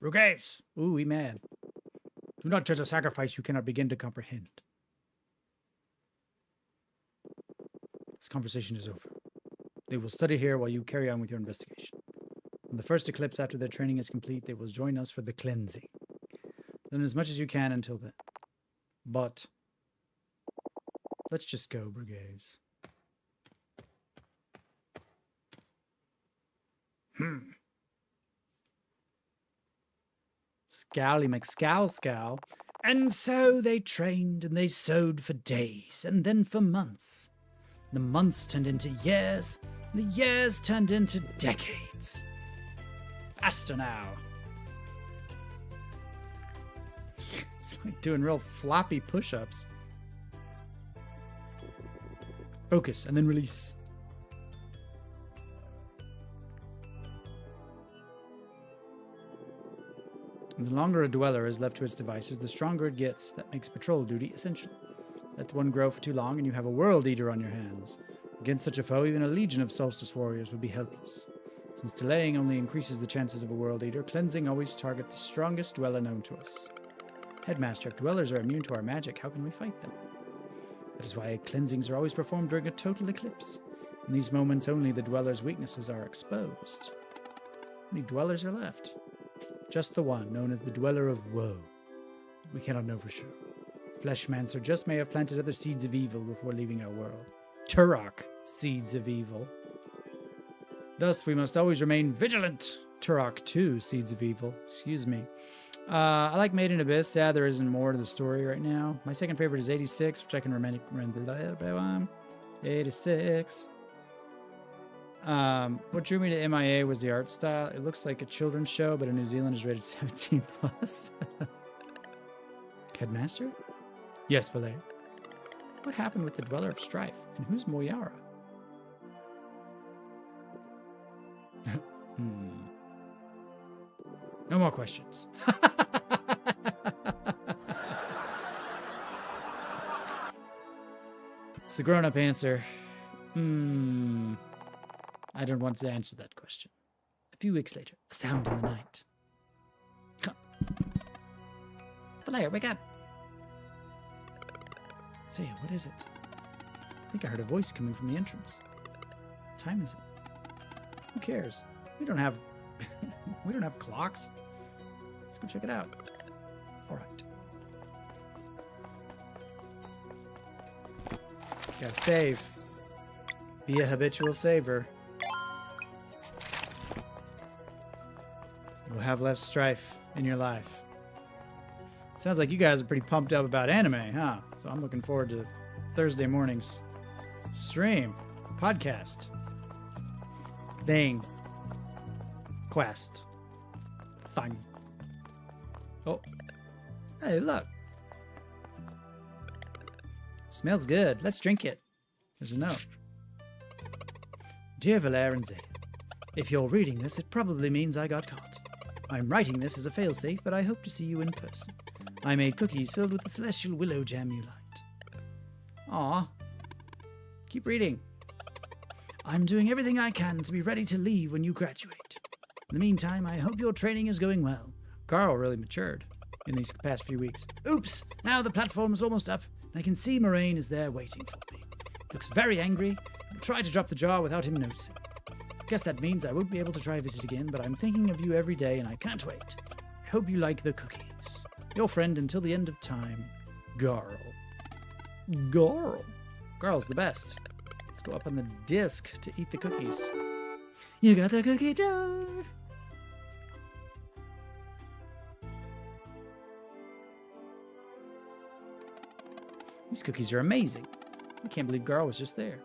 Rugaves! Ooh, we mad. Do not judge a sacrifice you cannot begin to comprehend. This conversation is over. They will study here while you carry on with your investigation. When the first eclipse after their training is complete, they will join us for the cleansing. Learn as much as you can until then. But let's just go, Brigaves. Scowly McScowl. And so they trained and they sewed for days and then for months. The months turned into years. The years turned into decades. Faster now. It's like doing real floppy push-ups. Focus and then release. And the longer a dweller is left to its devices, the stronger it gets. That makes patrol duty essential. Let one grow for too long and you have a world eater on your hands. Against such a foe, even a legion of solstice warriors would be helpless. Since delaying only increases the chances of a world eater, cleansing always targets the strongest dweller known to us. Headmaster, if dwellers are immune to our magic, how can we fight them? That is why cleansings are always performed during a total eclipse. In these moments only the dweller's weaknesses are exposed. How many dwellers are left? Just the one, known as the Dweller of Woe. We cannot know for sure. Fleshmancer just may have planted other seeds of evil before leaving our world. Turok, seeds of evil. Thus, we must always remain vigilant. Turok 2, seeds of evil. Excuse me. I like Made in Abyss. Yeah, there isn't more to the story right now. My second favorite is 86, which I can remember. 86. What drew me to MIA was the art style. It looks like a children's show, but in New Zealand is rated 17 plus. Headmaster? Yes, Valet. What happened with the Dweller of Strife? And who's Moyara? No more questions. It's the grown-up answer. I don't want to answer that question. A few weeks later, a sound in the night. Valere, wake up! Say, what is it? I think I heard a voice coming from the entrance. What time is it? Who cares? We don't have we don't have clocks. Let's go check it out. All right. Gotta save. Be a habitual saver. You'll have less strife in your life. Sounds like you guys are pretty pumped up about anime, huh? So I'm looking forward to Thursday morning's stream, podcast, thing, quest, thing. Oh, hey, look. Smells good. Let's drink it. There's a note. Dear Valere and Zay, if you're reading this, it probably means I got caught. I'm writing this as a failsafe, but I hope to see you in person. I made cookies filled with the celestial willow jam you liked. Aw. Keep reading. I'm doing everything I can to be ready to leave when you graduate. In the meantime, I hope your training is going well. Carl really matured in these past few weeks. Oops! Now the platform is almost up, and I can see Moraine is there waiting for me. Looks very angry. I'll try to drop the jar without him noticing. Guess that means I won't be able to try visit again, but I'm thinking of you every day and I can't wait. I hope you like the cookies. Your friend until the end of time, Garl. Garl. Garl's the best. Let's go up on the disc to eat the cookies. You got the cookie jar. These cookies are amazing. I can't believe Garl was just there.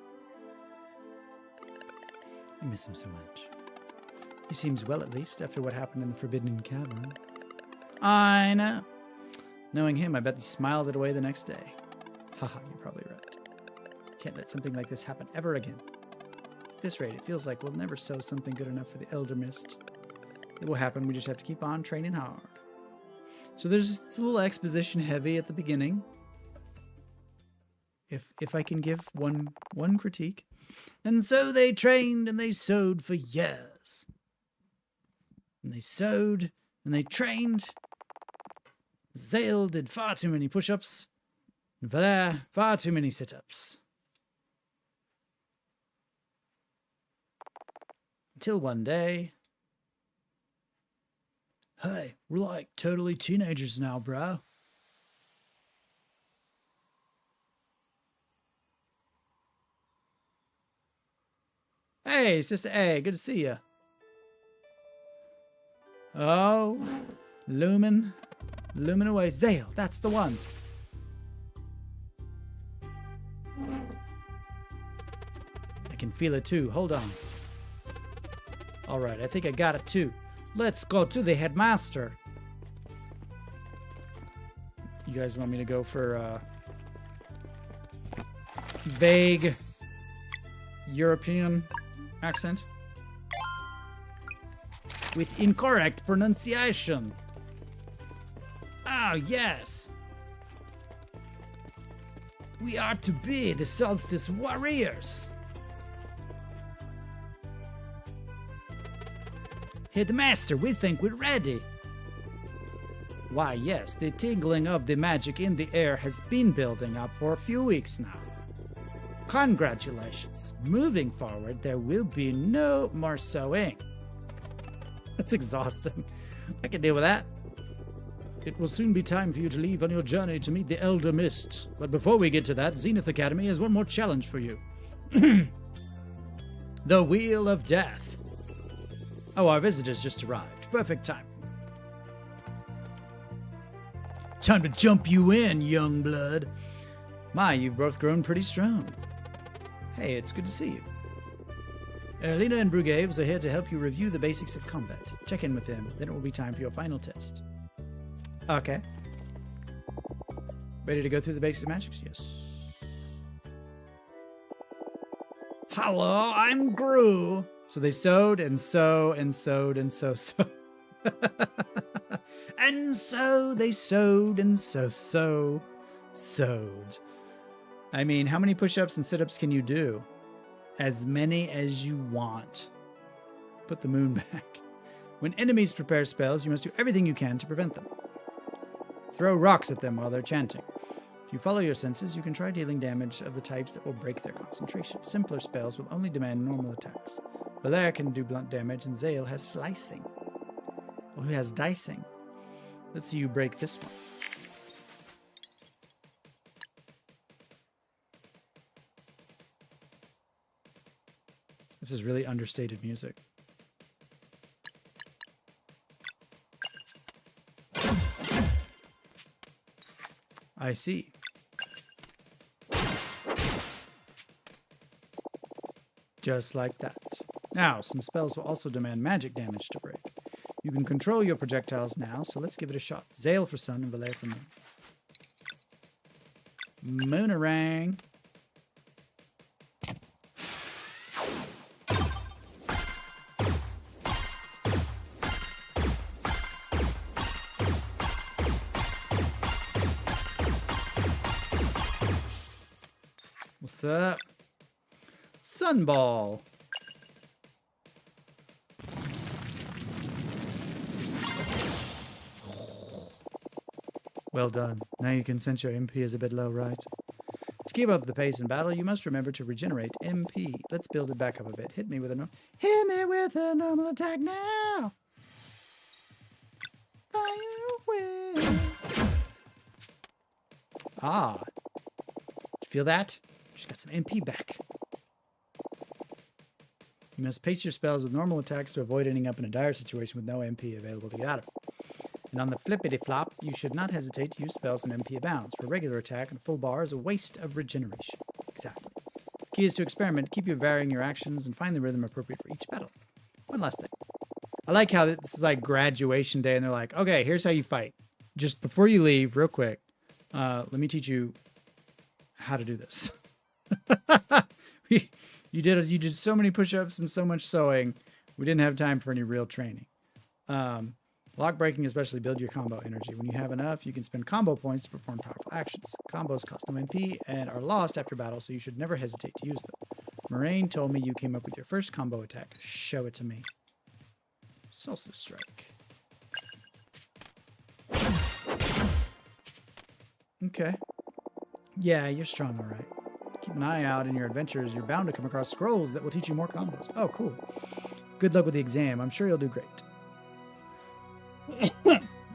I miss him so much. He seems well, at least, after what happened in the Forbidden Cavern. I know. Knowing him, I bet he smiled it away the next day. Haha, you're probably right. Can't let something like this happen ever again. At this rate, it feels like we'll never sow something good enough for the Elder Mist. It will happen, we just have to keep on training hard. So there's just a little exposition heavy at the beginning. If I can give one critique. And so they trained and they sewed for years. And they sewed and they trained. Zale did far too many push-ups. And Valère, far too many sit-ups. Until one day... Hey, we're like totally teenagers now, bro. Hey, Sister A, good to see you. Oh, looming away. Zale, that's the one. I can feel it too. Hold on. All right, I think I got it too. Let's go to the headmaster. You guys want me to go for vague European accent? With incorrect pronunciation. Ah, yes. We are to be the Solstice Warriors. Headmaster, we think we're ready. Why, yes, the tingling of the magic in the air has been building up for a few weeks now. Congratulations. Moving forward, there will be no more sewing. That's exhausting. I can deal with that. It will soon be time for you to leave on your journey to meet the Elder Mist. But before we get to that, Zenith Academy has one more challenge for you. The Wheel of Death. Oh, our visitors just arrived. Perfect time. Time to jump you in, young blood. My, you've both grown pretty strong. Hey, it's good to see you. Lena and Brugaves are here to help you review the basics of combat. Check in with them, then it will be time for your final test. Okay. Ready to go through the basics of magic? Yes. Hello, I'm Gru. So they sewed and sewed and sewed and sewed. And so they sewed and sewed. I mean, how many push-ups and sit-ups can you do? As many as you want. Put the moon back. When enemies prepare spells, you must do everything you can to prevent them. Throw rocks at them while they're chanting. If you follow your senses, you can try dealing damage of the types that will break their concentration. Simpler spells will only demand normal attacks. Valère can do blunt damage, and Zale has slicing. Or who has dicing. Let's see you break this one. This is really understated music. I see. Just like that. Now, some spells will also demand magic damage to break. You can control your projectiles now, so let's give it a shot. Zale for sun and Valère for moon. Moonerang. What's up? Sunball. Well done. Now you can sense your MP is a bit low, right? To keep up the pace in battle, you must remember to regenerate MP. Let's build it back up a bit. Hit me with a normal attack now. Fire away. Ah. Did you feel that? Just got some MP back. You must pace your spells with normal attacks to avoid ending up in a dire situation with no MP available to get out of. And on the flippity-flop, you should not hesitate to use spells when MP abounds. For a regular attack, and full bar is a waste of regeneration. Exactly. The key is to experiment, keep you varying your actions, and find the rhythm appropriate for each battle. One last thing. I like how this is like graduation day, and they're like, okay, here's how you fight. Just before you leave, real quick, let me teach you how to do this. You did so many push-ups and so much sewing. We didn't have time for any real training. Block breaking especially build your combo energy. When you have enough, you can spend combo points to perform powerful actions. Combos cost no MP and are lost after battle, so you should never hesitate to use them. Moraine told me you came up with your first combo attack. Show it to me. Solstice Strike. Okay. Yeah, you're strong, all right. Keep an eye out in your adventures. You're bound to come across scrolls that will teach you more combos. Oh, cool. Good luck with the exam. I'm sure you'll do great.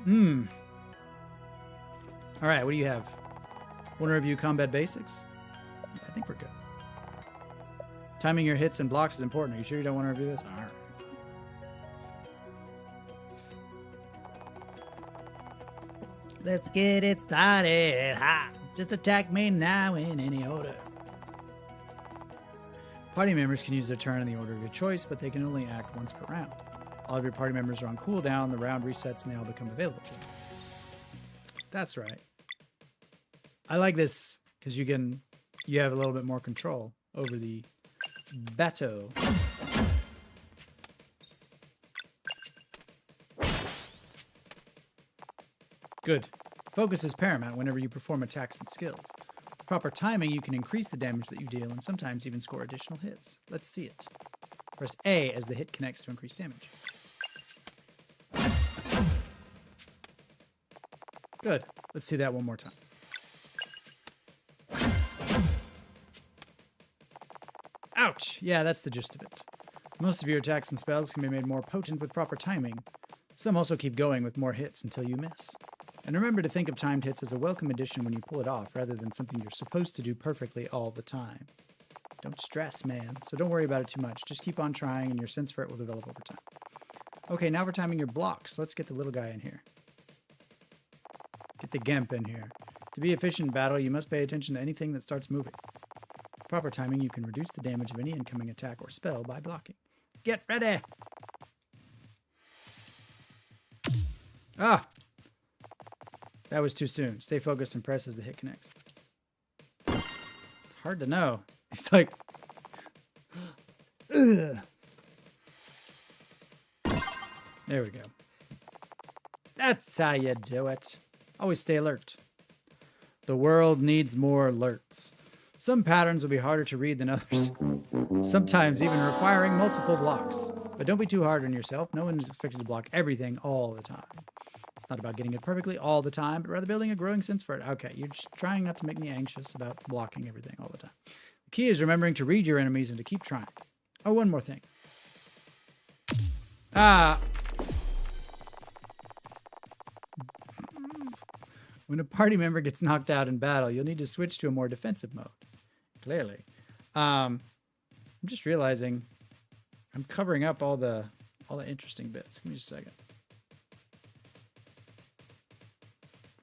All right, what do you have? Want to review combat basics? Yeah, I think we're good. Timing your hits and blocks is important. Are you sure you don't want to review this? All right. Let's get it started. Ha! Just attack me now in any order. Party members can use their turn in the order of your choice, but they can only act once per round. All of your party members are on cooldown, the round resets, and they all become available to you. That's right. I like this because you have a little bit more control over the battle. Good. Focus is paramount whenever you perform attacks and skills. With proper timing, you can increase the damage that you deal and sometimes even score additional hits. Let's see it. Press A as the hit connects to increase damage. Good. Let's see that one more time. Ouch! Yeah, that's the gist of it. Most of your attacks and spells can be made more potent with proper timing. Some also keep going with more hits until you miss. And remember to think of timed hits as a welcome addition when you pull it off, rather than something you're supposed to do perfectly all the time. Don't stress, man, so don't worry about it too much. Just keep on trying, and your sense for it will develop over time. Okay, now for timing your blocks. Let's get the little guy in here. Get the Gemp in here. To be efficient in battle, you must pay attention to anything that starts moving. With proper timing, you can reduce the damage of any incoming attack or spell by blocking. Get ready! Ah! That was too soon. Stay focused and press as the hit connects. It's hard to know. It's like... Ugh. There we go. That's how you do it. Always stay alert. The world needs more alerts. Some patterns will be harder to read than others, sometimes even requiring multiple blocks. But don't be too hard on yourself. No one is expected to block everything all the time. It's not about getting it perfectly all the time, but rather building a growing sense for it. Okay, you're just trying not to make me anxious about blocking everything all the time. The key is remembering to read your enemies and to keep trying. Oh, one more thing. When a party member gets knocked out in battle, you'll need to switch to a more defensive mode. Clearly. I'm just realizing I'm covering up all the interesting bits. Give me just a second.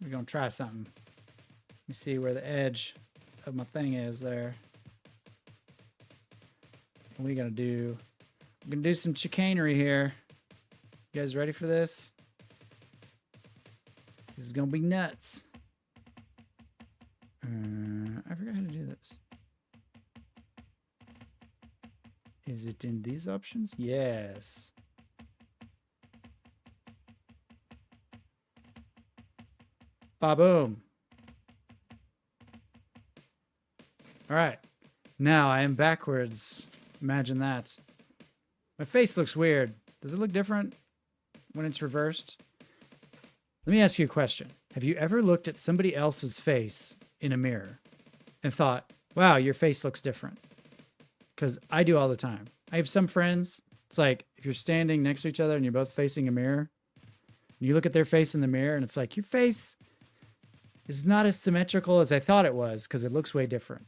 We're going to try something. Let me see where the edge of my thing is there. What are we going to do? I'm going to do some chicanery here. You guys ready for this? This is going to be nuts. I forgot how to do this. Is it in these options? Yes. Ba-boom. All right. Now I am backwards. Imagine that. My face looks weird. Does it look different when it's reversed? Let me ask you a question. Have you ever looked at somebody else's face in a mirror and thought, wow, your face looks different? Because I do all the time. I have some friends. It's like if you're standing next to each other and you're both facing a mirror, and you look at their face in the mirror and it's like, your face is not as symmetrical as I thought it was because it looks way different.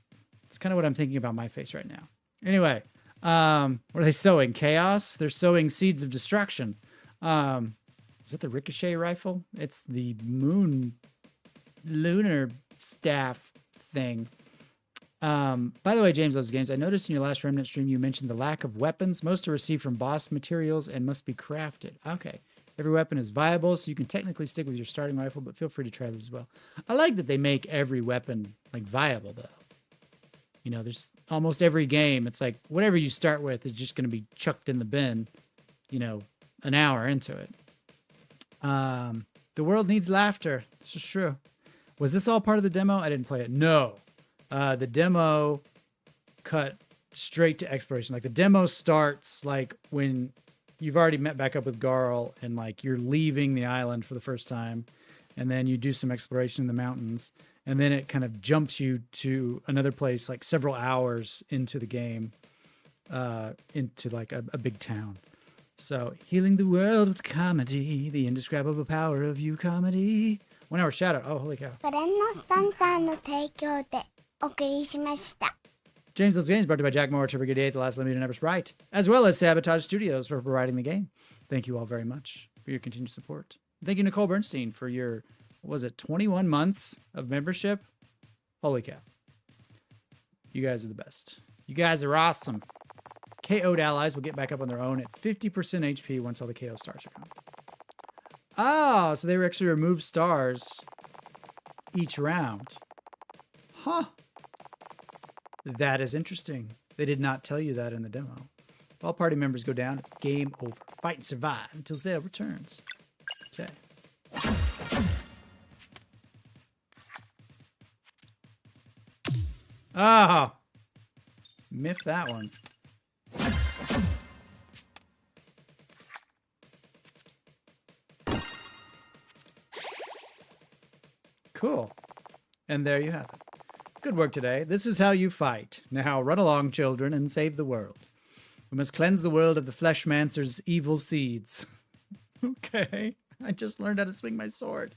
It's kind of what I'm thinking about my face right now. Anyway, what are they sowing? Chaos? They're sowing seeds of destruction. Is that the ricochet rifle? It's the lunar staff thing. By the way, James Loves Games, I noticed in your last Remnant stream you mentioned the lack of weapons. Most are received from boss materials and must be crafted. Okay. Every weapon is viable, so you can technically stick with your starting rifle, but feel free to try this as well. I like that they make every weapon like viable, though. You know, there's almost every game. It's like whatever you start with is just going to be chucked in the bin, you know, an hour into it. The world needs laughter. This is true. Was this all part of the demo? I didn't play it. No. The demo cut straight to exploration. Like the demo starts like when you've already met back up with Garl and like you're leaving the island for the first time. And then you do some exploration in the mountains. And then it kind of jumps you to another place like several hours into the game, into like a big town. So, healing the world with comedy, the indescribable power of you comedy. 1 hour shout out. Oh, holy cow. これのスポンサーの提供でお送りしました。 James Loves Games brought to you by Jack Moore, Trigger 8, The Last Limited Never Sprite, as well as Sabotage Studios for providing the game. Thank you all very much for your continued support. Thank you, Nicole Bernstein, for your, what was it, 21 months of membership? Holy cow. You guys are the best. You guys are awesome. KO'd allies will get back up on their own at 50% HP once all the KO stars are gone. Oh, so they actually remove stars each round. Huh. That is interesting. They did not tell you that in the demo. If all party members go down, it's game over. Fight and survive until Zale returns. Okay. Oh. Miff that one. Cool. And there you have it. Good work today. This is how you fight. Now run along, children, and save the world. We must cleanse the world of the Fleshmancer's evil seeds. Okay. I just learned how to swing my sword.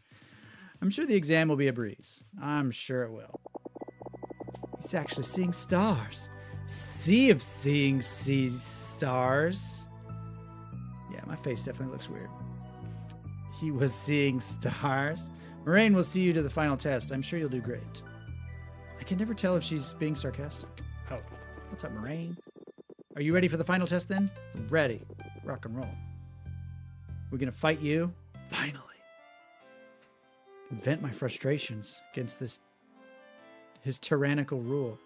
I'm sure the exam will be a breeze. I'm sure it will. He's actually seeing stars. Sea of seeing stars. Yeah, my face definitely looks weird. He was seeing stars. Moraine will see you to the final test. I'm sure you'll do great. I can never tell if she's being sarcastic. Oh, what's up, Moraine? Are you ready for the final test then? Ready. Rock and roll. We're gonna fight you. Finally. Vent my frustrations against his tyrannical rule.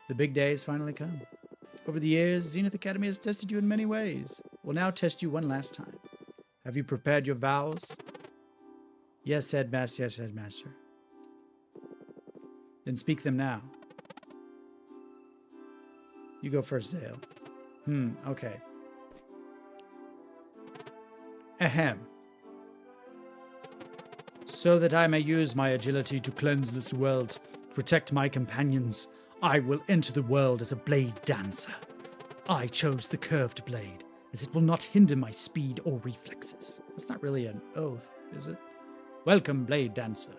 The big day has finally come. Over the years, Zenith Academy has tested you in many ways. We'll now test you one last time. Have you prepared your vows? Yes, Headmaster. Yes, Headmaster. Then speak them now. You go first, Zale. Okay. Ahem. So that I may use my agility to cleanse this world, protect my companions, I will enter the world as a blade dancer. I chose the curved blade, as it will not hinder my speed or reflexes. That's not really an oath, is it? Welcome, blade dancer.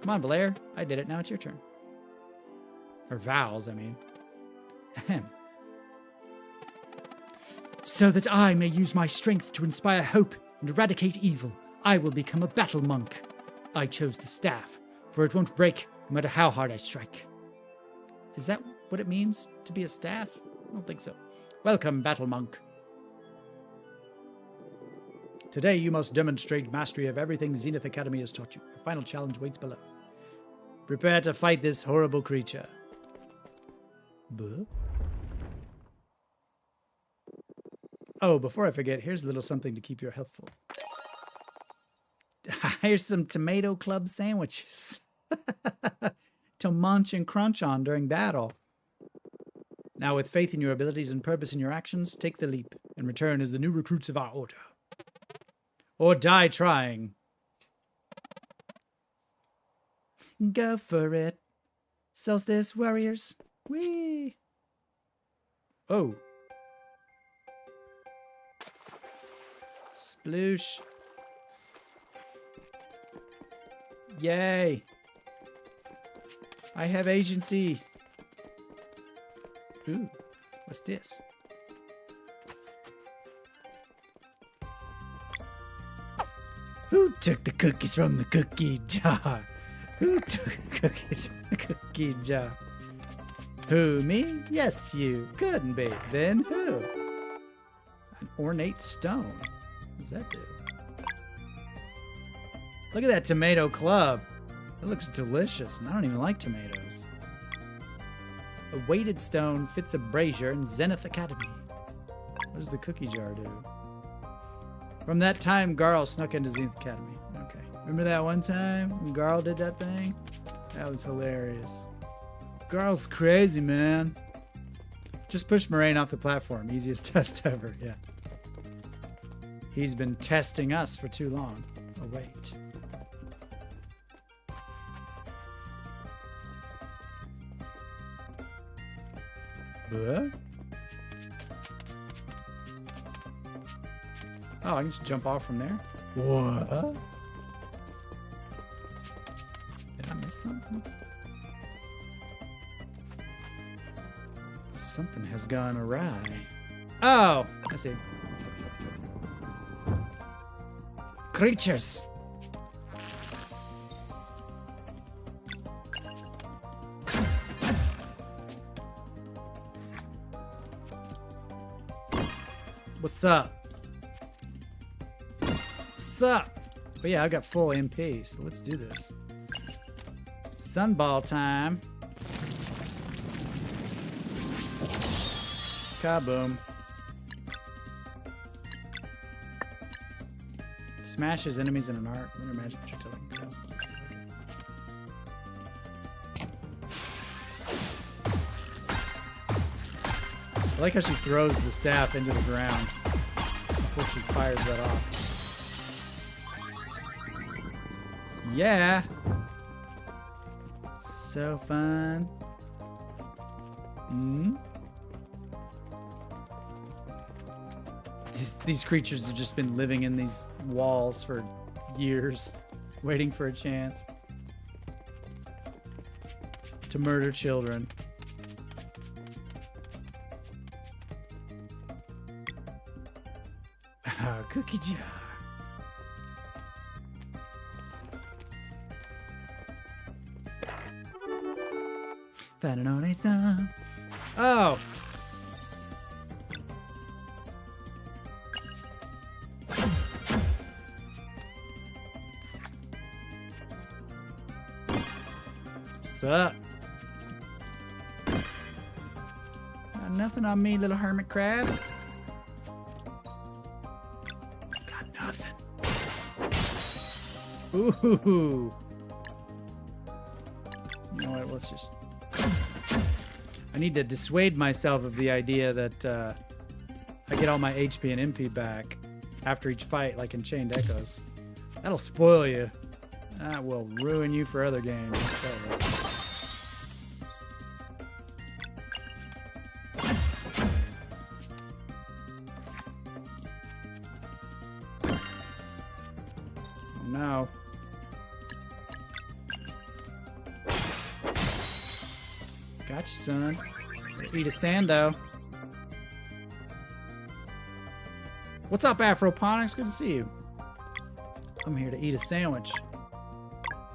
Come on, Valair. I did it. Now it's your turn. Or vows, I mean. Ahem. So that I may use my strength to inspire hope and eradicate evil, I will become a battle monk. I chose the staff, for it won't break no matter how hard I strike. Is that what it means to be a staff? I don't think so. Welcome, battle monk. Today you must demonstrate mastery of everything Zenith Academy has taught you. The final challenge waits below. Prepare to fight this horrible creature. Buh? Oh, before I forget, here's a little something to keep your health full. Here's some tomato club sandwiches to munch and crunch on during battle. Now, with faith in your abilities and purpose in your actions, take the leap and return as the new recruits of our order. Or die trying. Go for it. Solstice warriors. Whee! Oh. Sploosh. Yay. I have agency. Ooh, what's this? Who took the cookies from the cookie jar? Who took the cookies from the cookie jar? Who, me? Yes, you. Couldn't be. Then who? An ornate stone. What does that do? Look at that tomato club. It looks delicious, and I don't even like tomatoes. A weighted stone fits a brazier in Zenith Academy. What does the cookie jar do? From that time, Garl snuck into Zenith Academy. Okay. Remember that one time when Garl did that thing? That was hilarious. Garl's crazy, man. Just push Moraine off the platform. Easiest test ever. Yeah. He's been testing us for too long. Oh, wait. What? Oh, I can just jump off from there? What? Did I miss something? Something has gone awry. Oh! I see. Creatures! What's up? What's up? But yeah, I've got full MP, so let's do this. Sunball time. Kaboom. Smashes enemies in an arc. Lunar magic projectile. I like how she throws the staff into the ground before she fires that off. Yeah! So fun. Hmm? These creatures have just been living in these walls for years, waiting for a chance to murder children. Cookie jar. Found an all song. Oh! What's up? Got nothing on me, little hermit crab. Ooh. You know what? Let's just... I need to dissuade myself of the idea that I get all my HP and MP back after each fight, like in Chained Echoes. That'll spoil you. That will ruin you for other games. I'll tell you. No. Gotcha, son. Eat a sando. What's up, Afroponics? Good to see you. I'm here to eat a sandwich.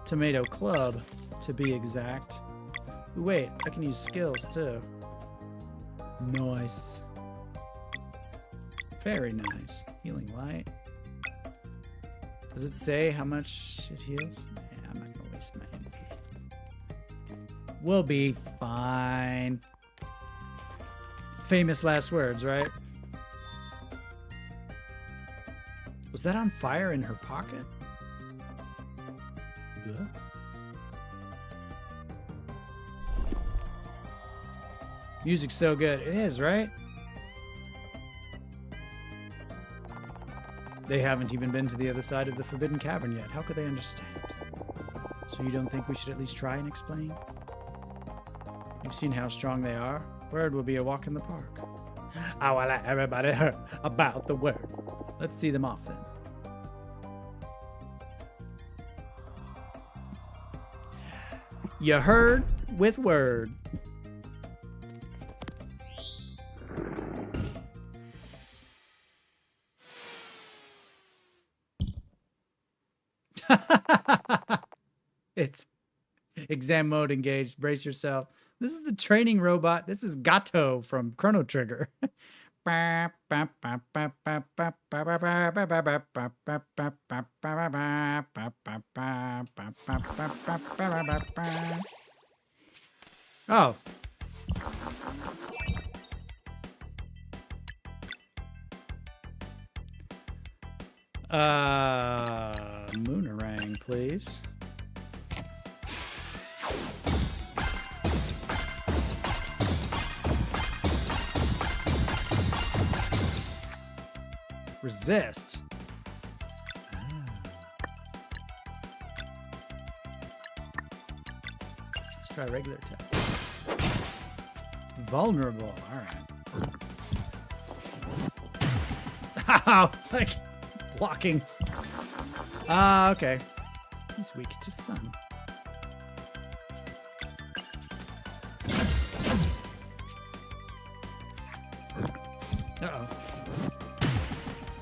Tomato Club, to be exact. Ooh, wait, I can use skills too. Nice. Very nice. Healing light. Does it say how much it heals? Yeah, I'm not gonna waste my MP. We'll be fine. Famous last words, right? Was that on fire in her pocket? Ugh. Music's so good. It is, right? They haven't even been to the other side of the Forbidden Cavern yet. How could they understand? So you don't think we should at least try and explain? You've seen how strong they are. Word will be a walk in the park. I will let everybody hear about the word. Let's see them off then. You heard with word. It's exam mode engaged. Brace yourself. This is the training robot. This is Gato from Chrono Trigger. Oh. Moonerang, please. Resist. Let's try regular attack. Vulnerable. All right. Wow, like blocking. Okay. He's weak to sun. Uh-oh.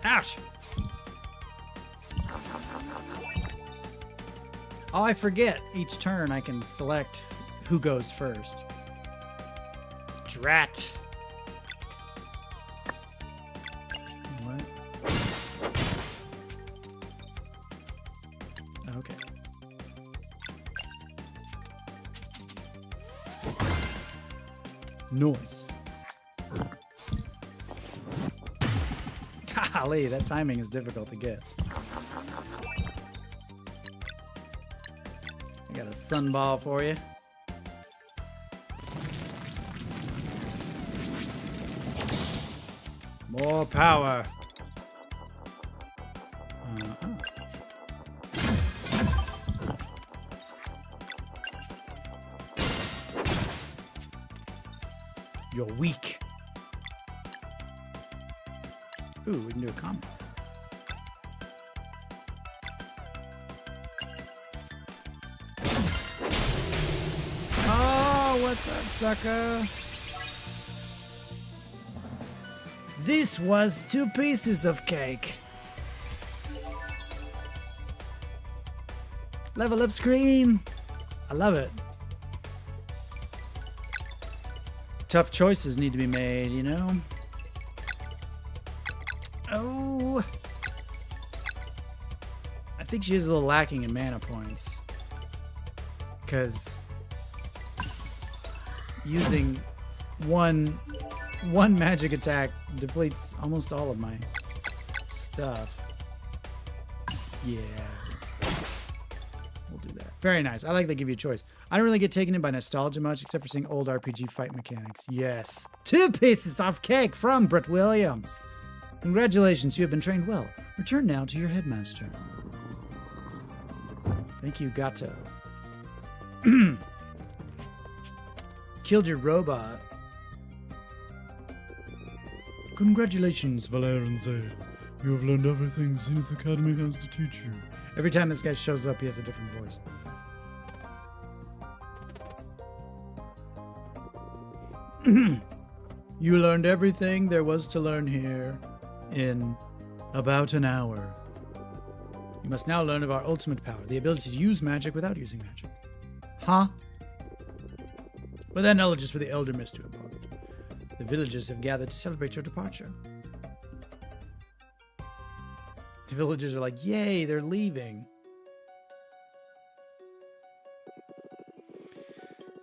Ouch! Oh, I forget. Each turn I can select who goes first. Drat. What? Okay. Noise. Golly, that timing is difficult to get. I got a sunball for you. More power. You're weak. Ooh, we can do a combo. Oh, what's up, sucker? This was 2 pieces of cake. Level up screen. I love it. Tough choices need to be made, you know? Oh. I think she is a little lacking in mana points. Because using one magic attack depletes almost all of my stuff. Yeah. We'll do that. Very nice. I like they give you a choice. I don't really get taken in by nostalgia much, except for seeing old RPG fight mechanics. Yes. 2 pieces of cake from Brett Williams. Congratulations, you have been trained well. Return now to your headmaster. Thank you, Gato. Killed your robot. Congratulations, Valerianze. You have learned everything Zenith Academy has to teach you. Every time this guy shows up, he has a different voice. You learned everything there was to learn here in about an hour. You must now learn of our ultimate power, the ability to use magic without using magic. Huh? But that knowledge is for the elder mist to impart. The villagers have gathered to celebrate your departure. The villagers are like, yay, they're leaving.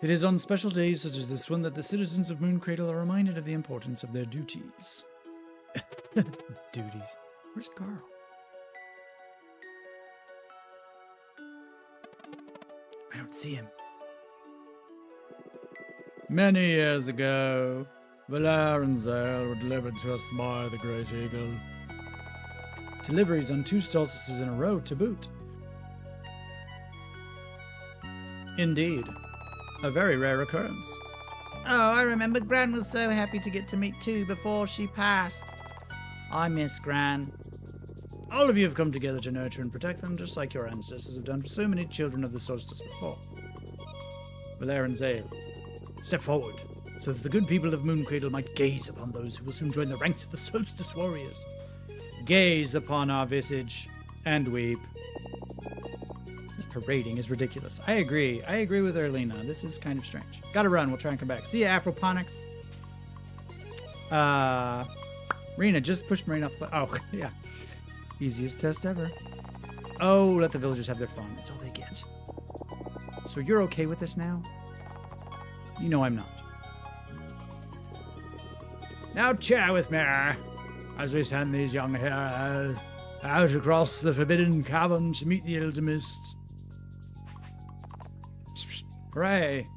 It is on special days such as this one that the citizens of Moon Cradle are reminded of the importance of their duties. Duties. Where's Carl? I don't see him. Many years ago, Valar and Zale were delivered to us by the Great Eagle. Deliveries on 2 solstices in a row to boot. Indeed. A very rare occurrence. Oh, I remember Gran was so happy to get to meet 2 before she passed. I miss Gran. All of you have come together to nurture and protect them, just like your ancestors have done for so many children of the solstice before. Valar and Zale, step forward, so that the good people of Moon Cradle might gaze upon those who will soon join the ranks of the solstice warriors. Gaze upon our visage and weep. This parading is ridiculous. I agree. I agree with Erlina. This is kind of strange. Gotta run. We'll try and come back. See ya, Afroponics. Rena, just push Marina off the... Oh, yeah. Easiest test ever. Oh, let the villagers have their fun. That's all they get. So you're okay with this now? You know I'm not. Now chat with me as we send these young heroes Out across the forbidden cavern to meet the Elder Mist. Hooray!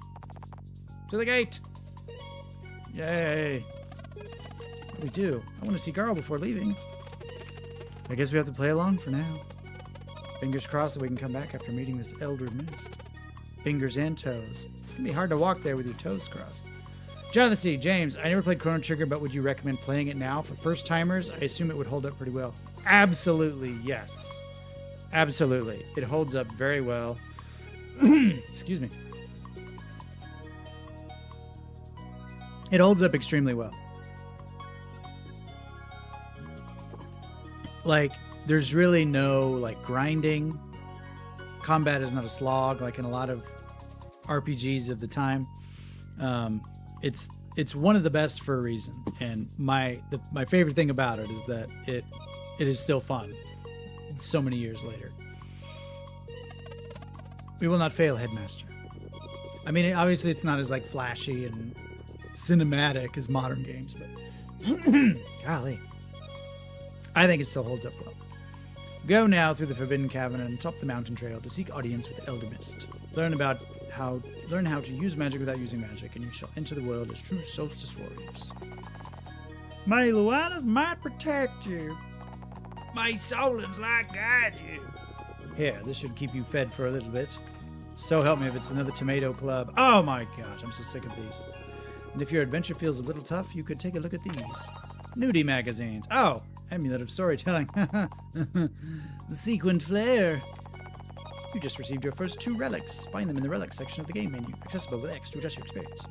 To the gate! Yay! What do we do? I want to see Garl before leaving. I guess we have to play along for now. Fingers crossed that we can come back after meeting this Elder Mist. Fingers and toes. It can be hard to walk there with your toes crossed. Jonathan C. James, I never played Chrono Trigger, but would you recommend playing it now? For first timers, I assume it would hold up pretty well. Absolutely, yes. Absolutely. It holds up very well. Excuse me. It holds up extremely well. Like, there's really no, like, grinding. Combat is not a slog, like in a lot of RPGs of the time. It's one of the best for a reason, and my favorite thing about it is that it is still fun so many years later. We will not fail, Headmaster. I mean, obviously it's not as like flashy and cinematic as modern games, but golly, I think it still holds up well. Go now through the Forbidden Cavern and top the mountain trail to seek audience with Elder Mist. Learn how to use magic without using magic, and you shall enter the world as true solstice warriors. May Luana's might protect you. May Solin's light guide you. Here, this should keep you fed for a little bit. So help me if it's another tomato club. Oh my gosh, I'm so sick of these. And if your adventure feels a little tough, you could take a look at these. Nudie magazines. Oh, Amulet of Storytelling. The Sequined Flare. You just received your first 2 relics. Find them in the relics section of the game menu, accessible with X to adjust your experience.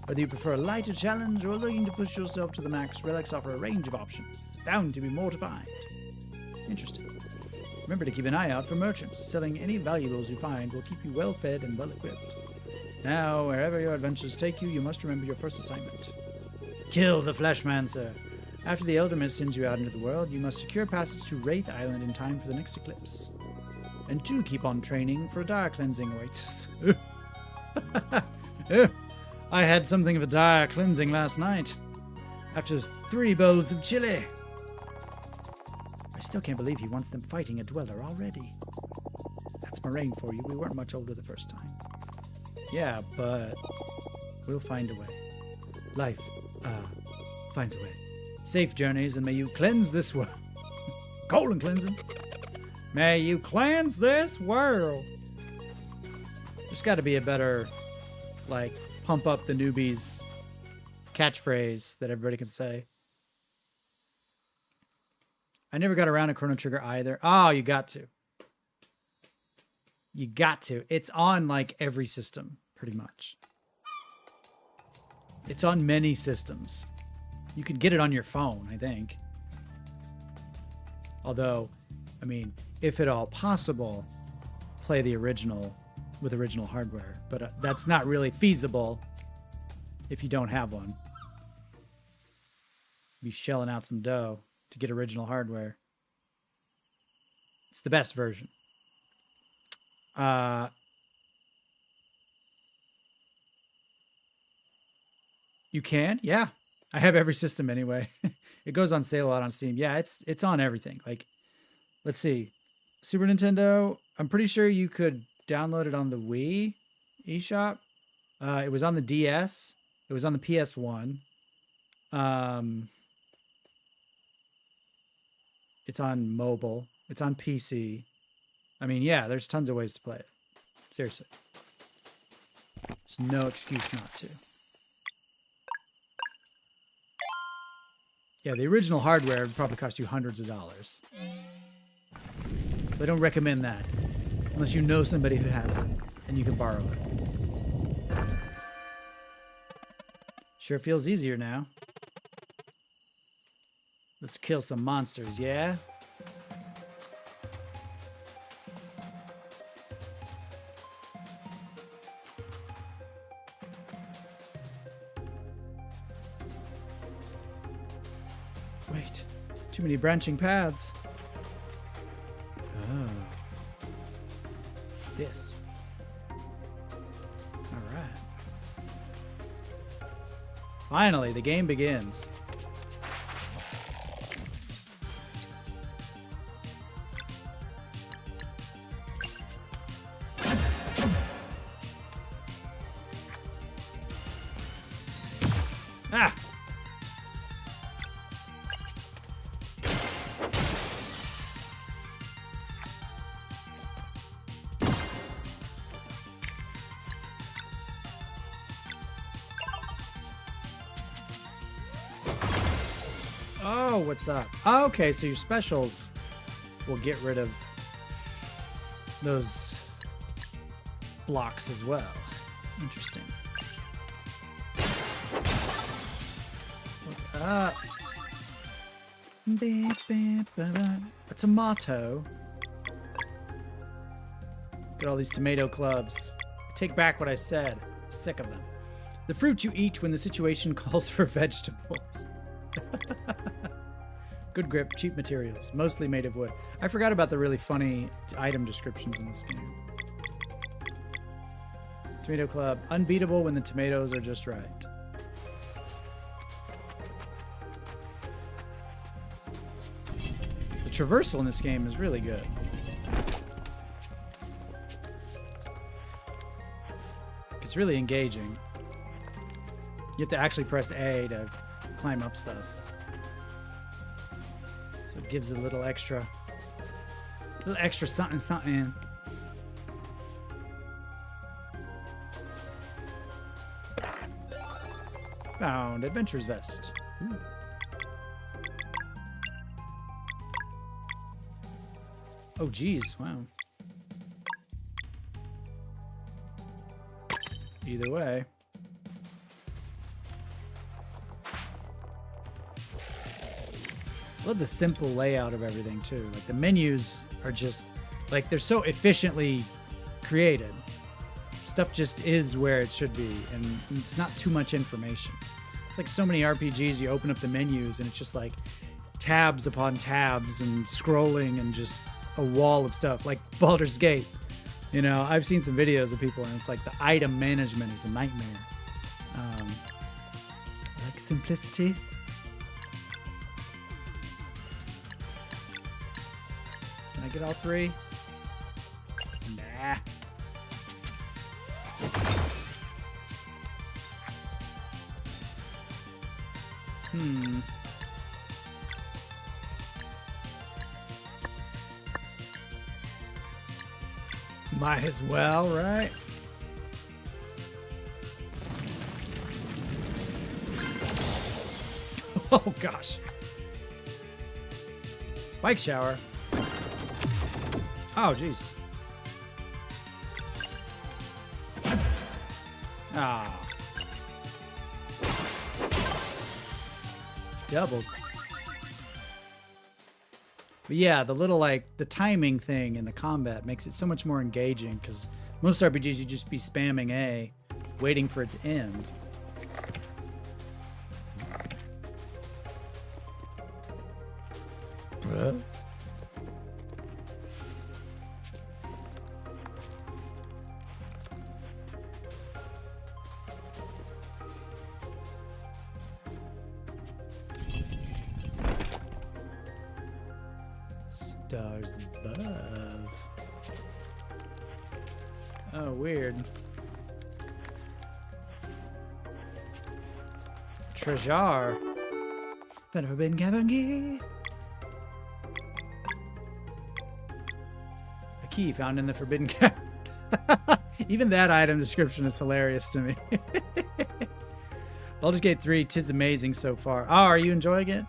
Whether you prefer a lighter challenge or looking to push yourself to the max, relics offer a range of options. It's bound to be more to find. Interesting. Remember to keep an eye out for merchants. Selling any valuables you find will keep you well fed and well equipped. Now, wherever your adventures take you, you must remember your first assignment. Kill the Fleshmancer. After the Elder Mist sends you out into the world, you must secure passage to Wraith Island in time for the next eclipse. And 2, keep on training for a dire cleansing awaits us. I had something of a dire cleansing last night. After 3 bowls of chili. I still can't believe he wants them fighting a dweller already. That's Moraine for you. We weren't much older the first time. Yeah, but we'll find a way. Life, finds a way. Safe journeys, and may you cleanse this world. Colon cleansing. May you cleanse this world. There's got to be a better, like, pump up the newbies catchphrase that everybody can say. I never got around to Chrono Trigger either. Oh, you got to. You got to. It's on, like, every system, pretty much. It's on many systems. You can get it on your phone, I think. Although, I mean, if at all possible, play the original with original hardware. But that's not really feasible if you don't have one. Be shelling out some dough to get original hardware. It's the best version. You can? Yeah. I have every system anyway. It goes on sale a lot on Steam. Yeah, it's on everything. Like, let's see. Super Nintendo, I'm pretty sure you could download it on the Wii eShop. It was on the DS. It was on the PS1. It's on mobile. It's on PC. I mean, yeah, there's tons of ways to play it. Seriously. There's no excuse not to. Yeah, the original hardware would probably cost you hundreds of dollars. So I don't recommend that. Unless you know somebody who has it and you can borrow it. Sure feels easier now. Let's kill some monsters, yeah? Wait, too many branching paths. Oh. What's this? Alright. Finally, the game begins. Ah! Oh, what's up? Oh, okay, so your specials will get rid of those blocks as well. Interesting. What's up? A tomato. Get all these tomato clubs. Take back what I said. I'm sick of them. The fruit you eat when the situation calls for vegetables. Good grip, cheap materials, mostly made of wood. I forgot about the really funny item descriptions in this game. Tomato club, unbeatable when the tomatoes are just right. The traversal in this game is really good. It's really engaging. You have to actually press A to climb up stuff. So it gives it a little extra something something. Found Adventure's Vest. Ooh. Oh geez, wow. Either way. I love the simple layout of everything too. Like the menus are just like they're so efficiently created. Stuff just is where it should be, and it's not too much information. It's like so many RPGs, you open up the menus and it's just like tabs upon tabs and scrolling and just a wall of stuff. Like Baldur's Gate. You know, I've seen some videos of people and it's like the item management is a nightmare. I like simplicity. Can I get all three? Nah. Might as well, right? Oh gosh. Spike shower. Oh jeez. Ah. Double. But yeah, the little like the timing thing in the combat makes it so much more engaging because most RPGs you just be spamming A, waiting for it to end. What? Stars above. Oh, weird. Treasure. The Forbidden Cavern. A key found in the Forbidden Cavern. Even that item description is hilarious to me. Baldur's Gate 3, 'tis amazing so far. Oh, are you enjoying it?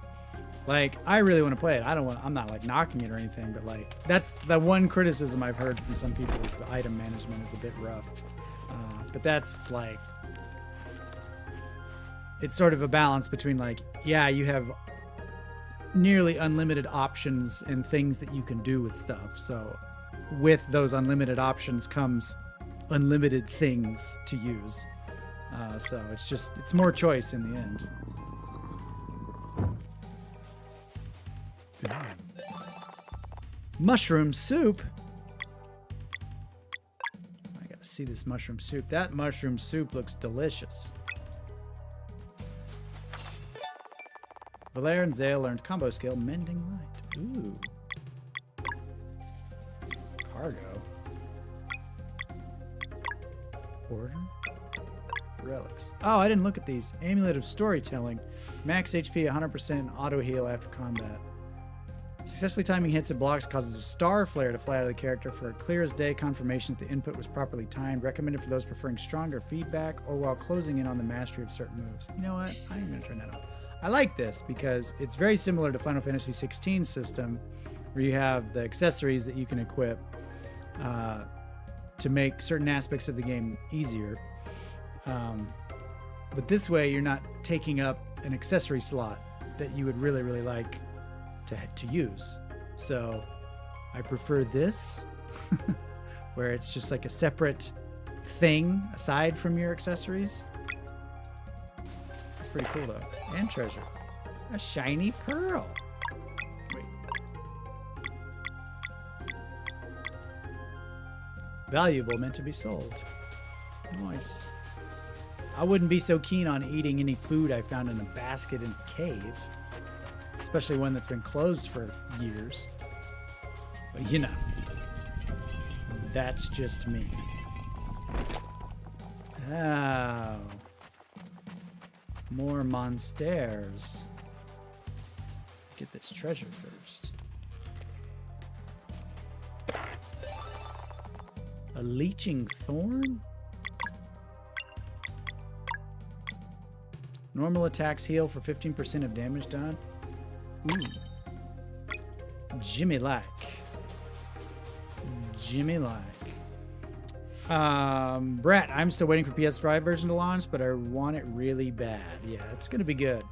Like, I really want to play it. I'm not like knocking it or anything, but like, that's the one criticism I've heard from some people is the item management is a bit rough. But that's like, it's sort of a balance between like, yeah, you have nearly unlimited options and things that you can do with stuff. So with those unlimited options comes unlimited things to use. So it's more choice in the end. Mushroom soup. I gotta see this mushroom soup. That mushroom soup looks delicious. Valere and Zale learned combo skill Mending Light. Ooh. Cargo. Order. relics. Oh, I didn't look at these. Amulet of Storytelling. Max HP 100% auto heal after combat. Successfully timing hits and blocks causes a star flare to fly out of the character for a clear as day confirmation that the input was properly timed. Recommended for those preferring stronger feedback or while closing in on the mastery of certain moves. You know what? I'm going to turn that on. I like this because it's very similar to Final Fantasy 16 system where you have the accessories that you can equip to make certain aspects of the game easier. But this way you're not taking up an accessory slot that you would really, really like to use. So I prefer this where it's just like a separate thing aside from your accessories. It's pretty cool though. And treasure. A shiny pearl. Wait. Valuable, meant to be sold. Nice. I wouldn't be so keen on eating any food I found in a basket in a cave. Especially one that's been closed for years. But you know, that's just me. Oh. More monsters. Get this treasure first. A leeching thorn? Normal attacks heal for 15% of damage done. Ooh. Jimmy like. Jimmy like. Brett, I'm still waiting for PS5 version to launch, but I want it really bad. Yeah, it's going to be good.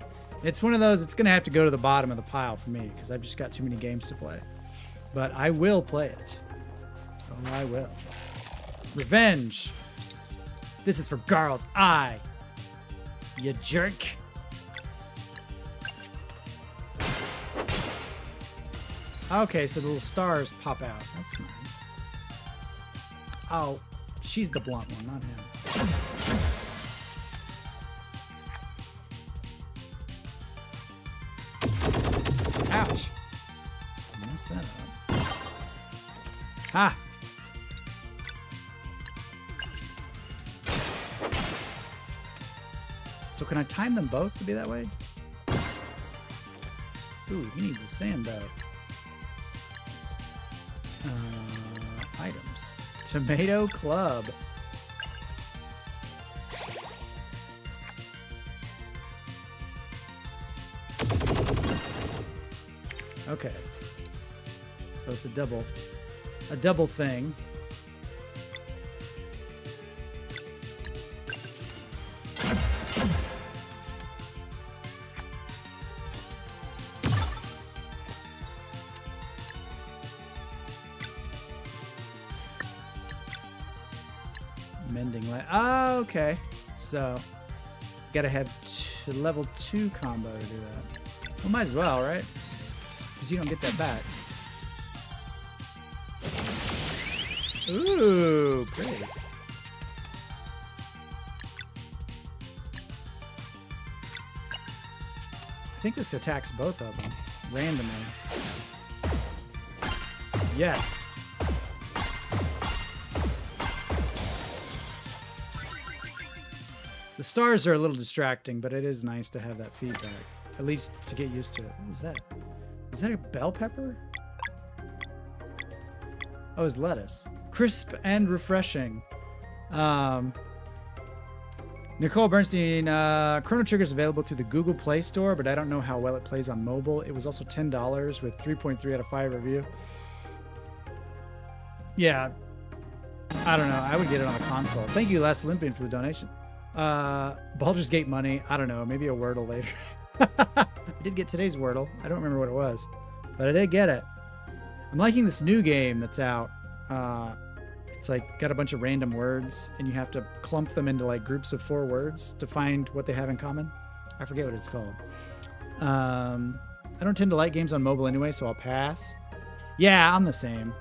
It's one of those, it's going to have to go to the bottom of the pile for me because I've just got too many games to play. But I will play it. Oh, I will. Revenge. This is for Garl's eye. You jerk. Okay, so the little stars pop out. That's nice. Oh, she's the blunt one, not him. Ouch. I messed that up. Ha! So can I time them both to be that way? Ooh, he needs a sand bow. Items. Tomato Club. Okay. So it's a double thing. Mending light. Oh, okay. So, gotta have level 2 combo to do that. Well, might as well, right? Because you don't get that back. Ooh, great. I think this attacks both of them randomly. Yes. The stars are a little distracting, but it is nice to have that feedback. At least to get used to it. What was that? Was that a bell pepper? Oh, it's lettuce. Crisp and refreshing. Nicole Bernstein, Chrono Trigger is available through the Google Play Store, but I don't know how well it plays on mobile. It was also $10 with 3.3 out of 5 review. Yeah. I don't know. I would get it on the console. Thank you, Last Olympian, for the donation. Baldur's Gate money. I don't know. Maybe a Wordle later. I did get today's Wordle. I don't remember what it was, but I did get it. I'm liking this new game that's out. It's like got a bunch of random words and you have to clump them into like groups of 4 words to find what they have in common. I forget what it's called. I don't tend to like games on mobile anyway, so I'll pass. Yeah, I'm the same.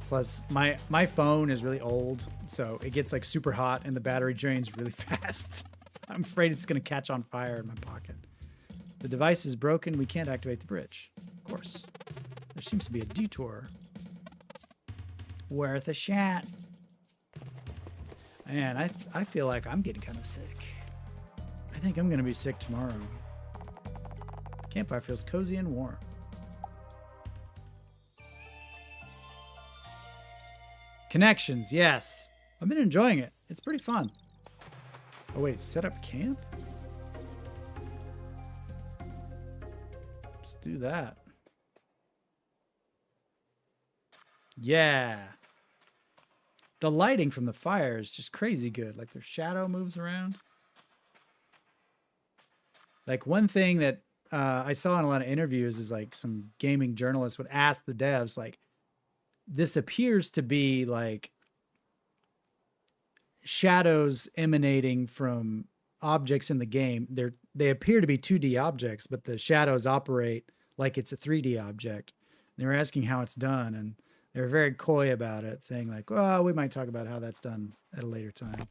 Plus, my phone is really old, so it gets like super hot and the battery drains really fast. I'm afraid it's going to catch on fire in my pocket. The device is broken. We can't activate the bridge. Of course. There seems to be a detour. Worth a shot. Man, I feel like I'm getting kind of sick. I think I'm going to be sick tomorrow. Campfire feels cozy and warm. Connections, yes. I've been enjoying it. It's pretty fun. Oh wait, set up camp? Let's do that. Yeah. The lighting from the fire is just crazy good. Like their shadow moves around. Like one thing that I saw in a lot of interviews is like some gaming journalists would ask the devs, like, this appears to be like shadows emanating from objects in the game. They appear to be 2D objects, but the shadows operate like it's a 3D object. And they were asking how it's done, and they were very coy about it, saying like, well, we might talk about how that's done at a later time.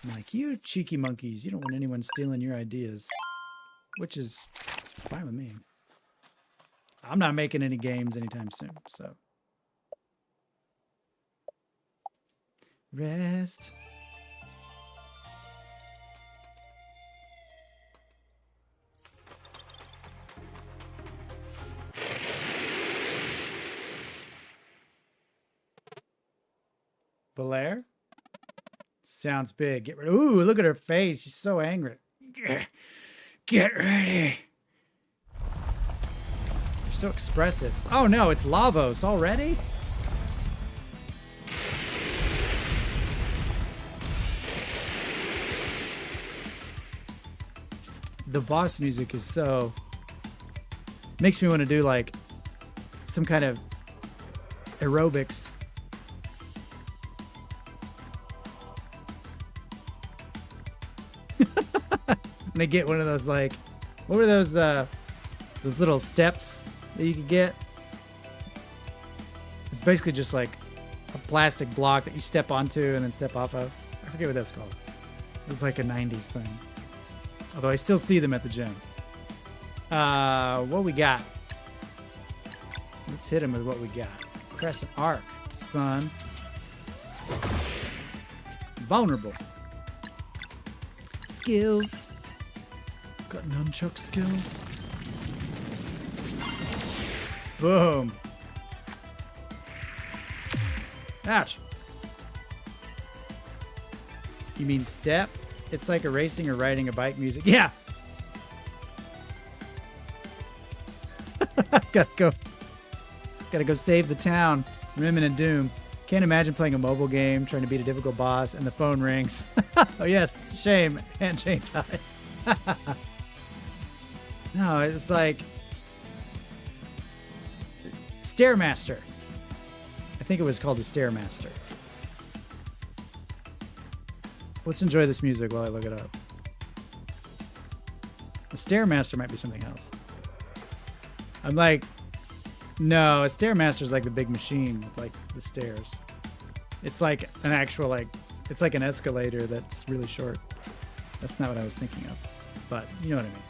I'm like, you cheeky monkeys, you don't want anyone stealing your ideas, which is fine with me. I'm not making any games anytime soon, so. Rest. Belair? Sounds big. Get ready. Ooh, look at her face. She's so angry. Get ready. You're so expressive. Oh no, it's Lavos already? The boss music is so... makes me want to do like some kind of aerobics. And I get one of those, like, what were those little steps that you could get? It's basically just like a plastic block that you step onto and then step off of. I forget what that's called. It was like a 90s thing. Although I still see them at the gym. What we got? Let's hit him with what we got. Crescent arc, son. Vulnerable. Skills. Got nunchuck skills. Boom. Ouch. You mean step? It's like a racing or riding a bike music. Yeah. Gotta go save the town from imminent doom. Can't imagine playing a mobile game, trying to beat a difficult boss, and the phone rings. Oh yes, it's a shame. And chain tie. No, it's like Stairmaster. I think it was called the Stairmaster. Let's enjoy this music while I look it up. The Stairmaster might be something else. I'm like, no, a Stairmaster is like the big machine with like the stairs. It's like an actual, like, it's like an escalator that's really short. That's not what I was thinking of, but you know what I mean.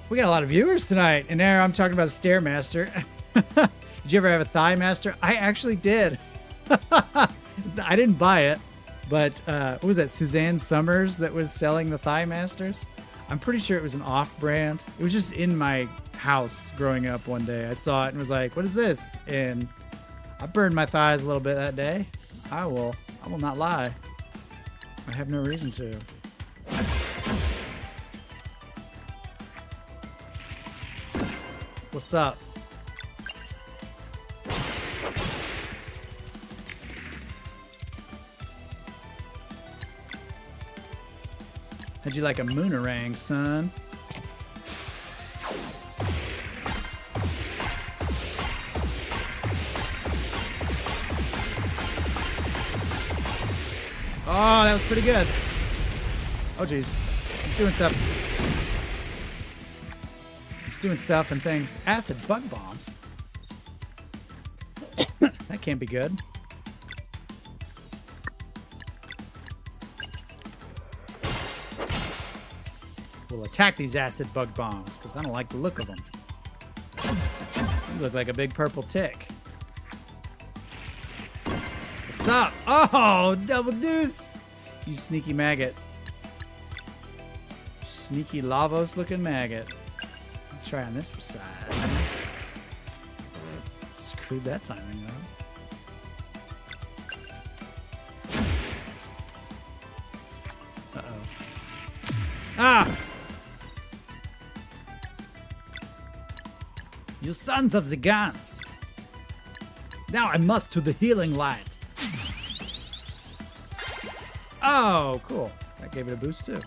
We got a lot of viewers tonight, and there I'm talking about a Stairmaster. Did you ever have a Thigh Master? I actually did. I didn't buy it, but what was that, Suzanne Summers that was selling the Thigh Masters? I'm pretty sure it was an off-brand. It was just in my house growing up one day. I saw it and was like, what is this? And I burned my thighs a little bit that day. I will not lie. I have no reason to. What's up? How'd you like a moonerang, son? Oh, that was pretty good. Oh, jeez. He's doing stuff. He's doing stuff and things. Acid bug bombs. That can't be good. We'll attack these acid bug bombs because I don't like the look of them. You look like a big purple tick. What's up? Oh, double deuce. You sneaky maggot. Sneaky Lavos looking maggot. Try on this for size. Screwed that timing though. Uh-oh. Ah! You sons of the guns! Now I must to the healing light. Oh, cool. That gave it a boost too.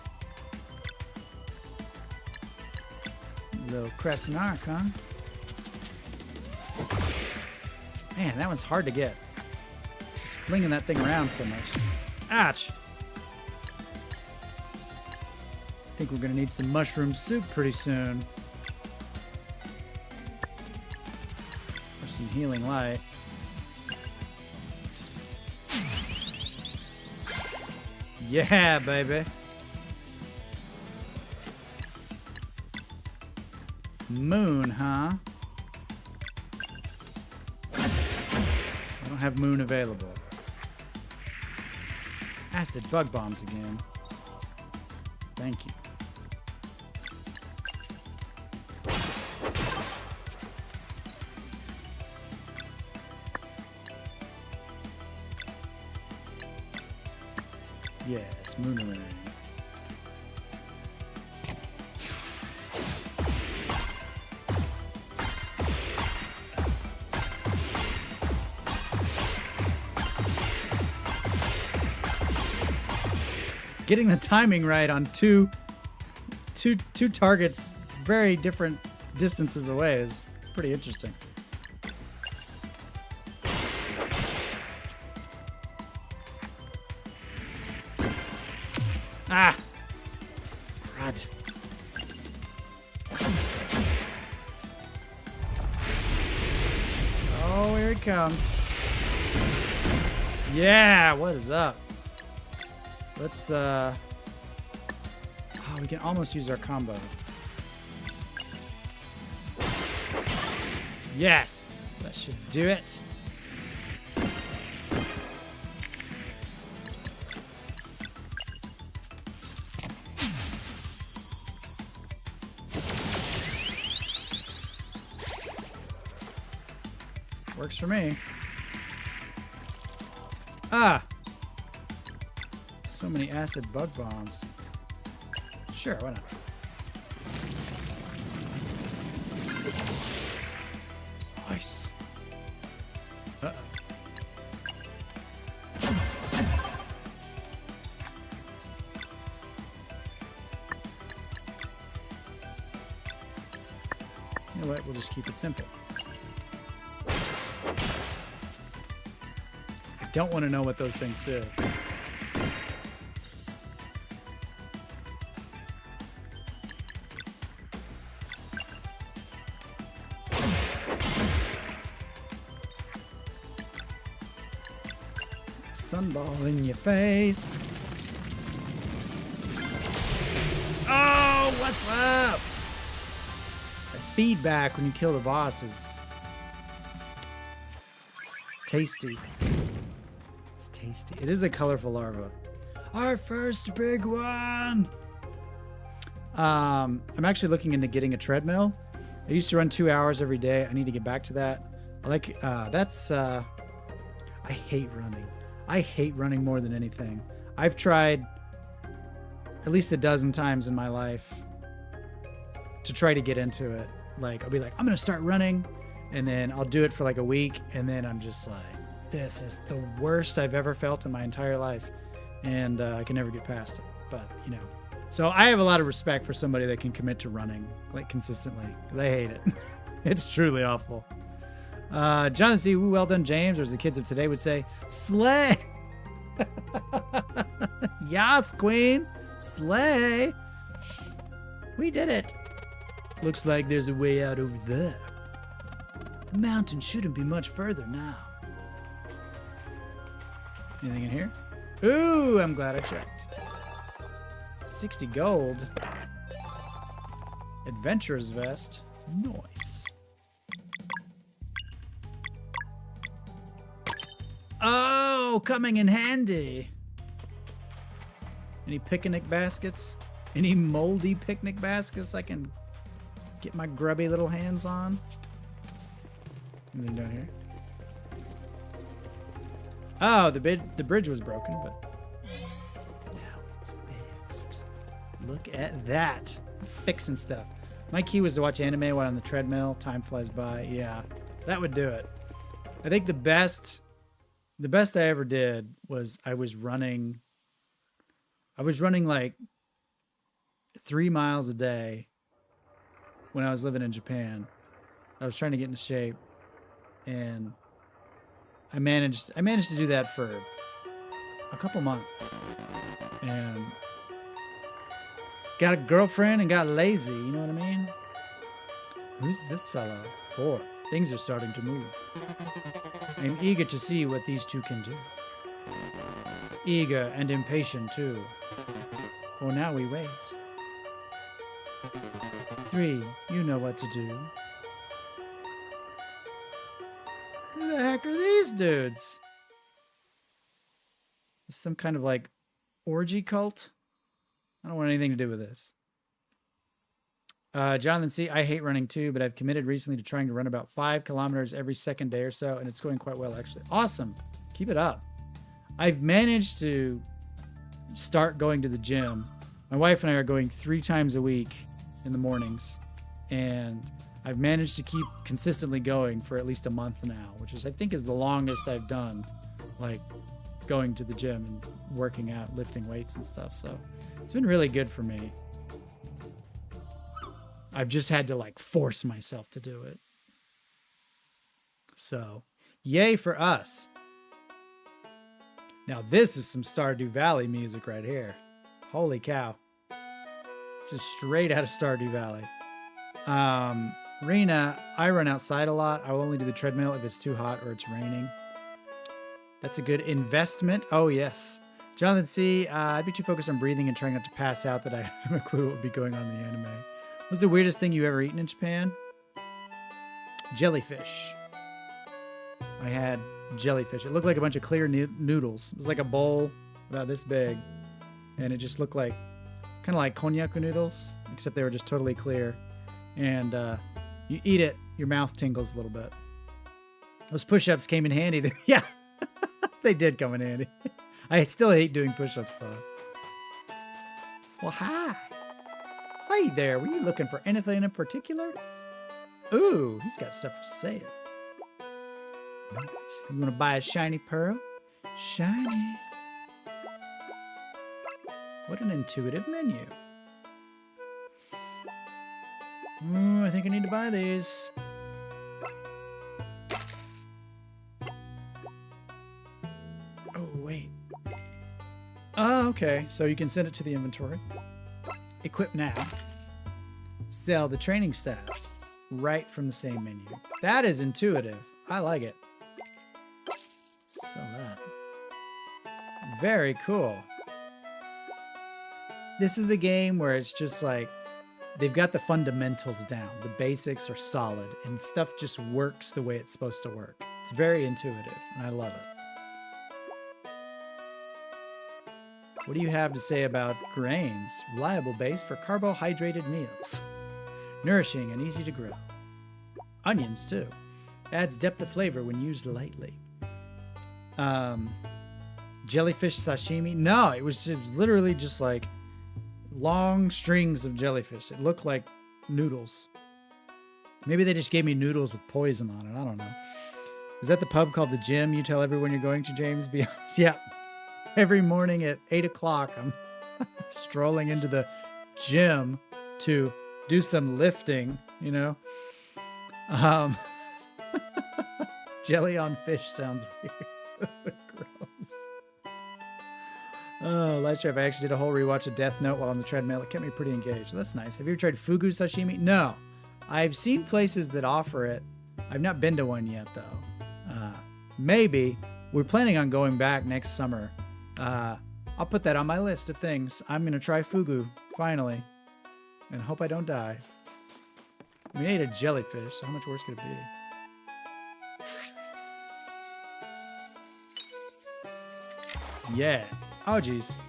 Little crescent arc, huh? Man, that one's hard to get. Just flinging that thing around so much. Ouch! I think we're gonna need some mushroom soup pretty soon. Or some healing light. Yeah, baby. Moon, huh? I don't have moon available. Acid bug bombs again. Thank you. Yes, moonerang. Getting the timing right on two targets very different distances away is pretty interesting. Ah! Crud. Oh, here it comes. Yeah, what is up? Let's, oh, we can almost use our combo. Yes! That should do it. Works for me. Ah! So many acid bug bombs. Sure, why not? Nice. Uh-oh. You know what? We'll just keep it simple. I don't want to know what those things do. Sunball in your face. Oh, what's up? The feedback when you kill the bosses. It's tasty. It's tasty. It is a colorful larva. Our first big one. I'm actually looking into getting a treadmill. I used to run 2 hours every day. I need to get back to that. I like I hate running. I hate running more than anything. I've tried at least a dozen times in my life to try to get into it. Like, I'll be like, I'm going to start running, and then I'll do it for like a week, and then I'm just like, this is the worst I've ever felt in my entire life, and I can never get past it. But, you know. So I have a lot of respect for somebody that can commit to running, like, consistently. I hate it. It's truly awful. Jonathan C. Well done, James, or as the kids of today would say, slay. Yas, queen. Slay. We did it. Looks like there's a way out over there. The mountain shouldn't be much further now. Anything in here? Ooh, I'm glad I checked. 60 gold. Adventurer's vest. Nice. Oh, coming in handy. Any picnic baskets? Any moldy picnic baskets I can get my grubby little hands on? Anything down here? Oh, the bridge was broken, but now it's fixed. Look at that. Fixing stuff. My key was to watch anime while on the treadmill. Time flies by. Yeah, that would do it. I think the best I ever did was I was running like 3 miles a day when I was living in Japan. I was trying to get into shape, and I managed to do that for a couple months, and got a girlfriend and got lazy. You know what I mean? Who's this fellow? Boy, things are starting to move. I'm eager to see what these two can do. Eager and impatient too. For now we wait. 3, you know what to do. Who the heck are these dudes? Some kind of like orgy cult? I don't want anything to do with this. Jonathan C., I hate running too, but I've committed recently to trying to run about 5 kilometers every second day or so, and it's going quite well, actually. Awesome. Keep it up. I've managed to start going to the gym. My wife and I are going 3 times a week in the mornings, and I've managed to keep consistently going for at least a month now, which is, I think, is the longest I've done, like, going to the gym and working out, lifting weights and stuff. So it's been really good for me. I've just had to like force myself to do it. So yay for us. Now this is some Stardew Valley music right here. Holy cow. This is straight out of Stardew Valley. Rena, I run outside a lot. I will only do the treadmill if it's too hot or it's raining. That's a good investment. Oh, yes. Jonathan C., I'd be too focused on breathing and trying not to pass out that I have a clue what would be going on in the anime. What's the weirdest thing you ever eaten in Japan? Jellyfish. I had jellyfish. It looked like a bunch of clear noodles. It was like a bowl about this big. And it just looked like, kind of like konnyaku noodles, except they were just totally clear. And you eat it, your mouth tingles a little bit. Those push-ups came in handy. Yeah, they did come in handy. I still hate doing push-ups, though. Well, hi. Hi there. Were you looking for anything in particular? Ooh, he's got stuff for sale. Nice. You want to buy a shiny pearl? Shiny. What an intuitive menu. I think I need to buy these. Oh, wait. Oh, okay. So you can send it to the inventory. Equip now. Sell the training staff. Right from the same menu. That is intuitive. I like it. Sell that. Very cool. This is a game where it's just like, they've got the fundamentals down. The basics are solid, and stuff just works the way it's supposed to work. It's very intuitive, and I love it. What do you have to say about grains? Reliable base for carbohydrated meals. Nourishing and easy to grow. Onions, too. Adds depth of flavor when used lightly. Jellyfish sashimi? No, it was literally just like long strings of jellyfish. It looked like noodles. Maybe they just gave me noodles with poison on it. I don't know. Is that the pub called The Gym you tell everyone you're going to, James? Be honest. Yeah. Every morning at 8 o'clock, I'm strolling into the gym to do some lifting, you know? Jelly on fish sounds weird. Gross. Oh, last year I actually did a whole rewatch of Death Note while on the treadmill. It kept me pretty engaged. That's nice. Have you ever tried fugu sashimi? No. I've seen places that offer it. I've not been to one yet, though. Maybe. We're planning on going back next summer. I'll put that on my list of things. I'm going to try fugu, finally. And hope I don't die. We ate a jellyfish, so how much worse could it be? Yeah. Oh, jeez.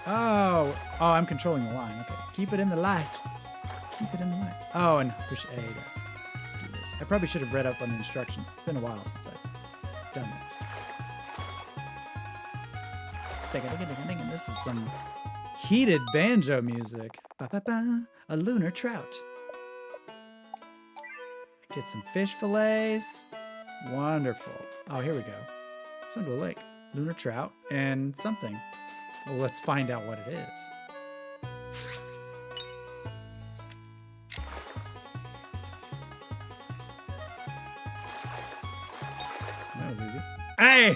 Oh, I'm controlling the line. Okay. Keep it in the light. Keep it in the light. Oh, and push A to do this. I probably should have read up on the instructions. It's been a while since I've done this. This is some heated banjo music. Ba-ba-ba. A lunar trout. Get some fish fillets. Wonderful. Oh, here we go. Sundoe Lake. Lunar trout and something. Well, let's find out what it is. That was easy. Hey,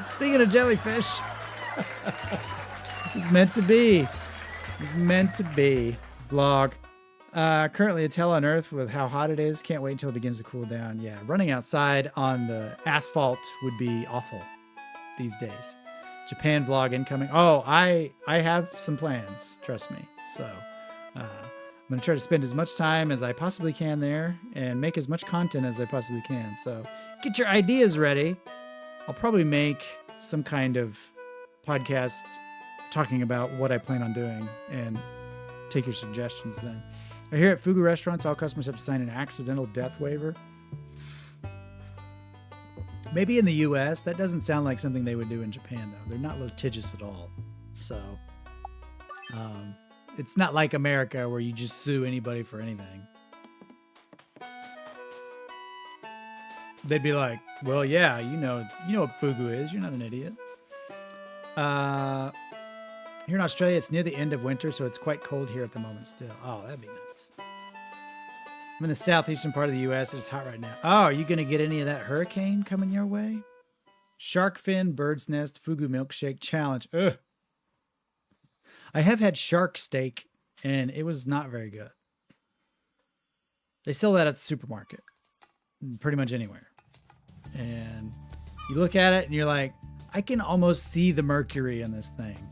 speaking of jellyfish, it's meant to be. It's meant to be. Vlog. Currently a tale on Earth with how hot it is. Can't wait until it begins to cool down. Yeah, running outside on the asphalt would be awful these days. Japan vlog incoming. Oh, I have some plans. Trust me. So I'm going to try to spend as much time as I possibly can there and make as much content as I possibly can. So get your ideas ready. I'll probably make some kind of podcast talking about what I plan on doing and take your suggestions then. Here at Fugu restaurants, all customers have to sign an accidental death waiver. Maybe in the US, that doesn't sound like something they would do in Japan, though. They're not litigious at all. So, it's not like America where you just sue anybody for anything. They'd be like, well, yeah, you know what Fugu is. You're not an idiot. Here in Australia, it's near the end of winter, so it's quite cold here at the moment still. Oh, that'd be nice. I'm in the southeastern part of the U.S. It's hot right now. Oh, are you going to get any of that hurricane coming your way? Shark fin, bird's nest, Fugu milkshake challenge. Ugh. I have had shark steak, and it was not very good. They sell that at the supermarket. Pretty much anywhere. And you look at it, and you're like, I can almost see the mercury in this thing.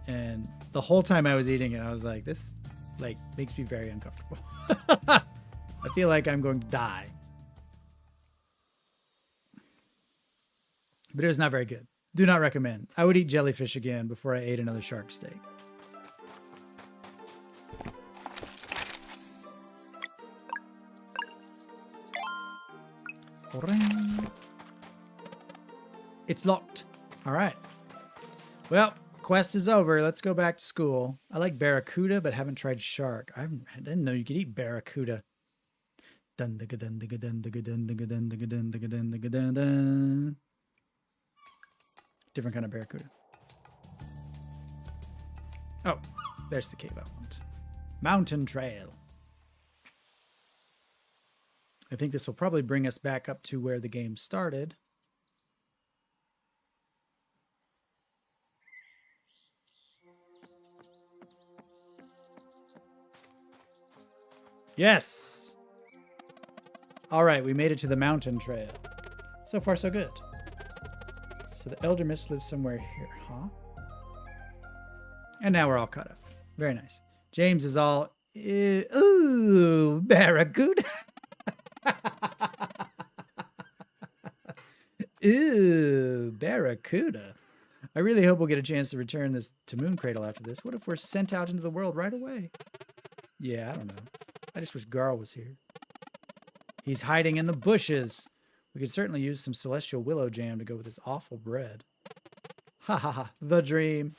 And the whole time I was eating it, I was like, this makes me very uncomfortable. I feel like I'm going to die. But it was not very good. Do not recommend. I would eat jellyfish again before I ate another shark steak. It's locked. All right. Well, quest is over. Let's go back to school. I like barracuda, but haven't tried shark. I didn't know you could eat barracuda. Different kind of barracuda. Oh, there's the cave I want. Mountain trail. I think this will probably bring us back up to where the game started. Yes! All right, we made it to the mountain trail. So far, so good. So the Elder Mist lives somewhere here, huh? And now we're all caught up. Very nice. James is all, ooh, barracuda. Ooh, barracuda. I really hope we'll get a chance to return this to Moon Cradle after this. What if we're sent out into the world right away? Yeah, I don't know. I just wish Garl was here. He's hiding in the bushes. We could certainly use some celestial willow jam to go with this awful bread. Ha ha ha, the dream.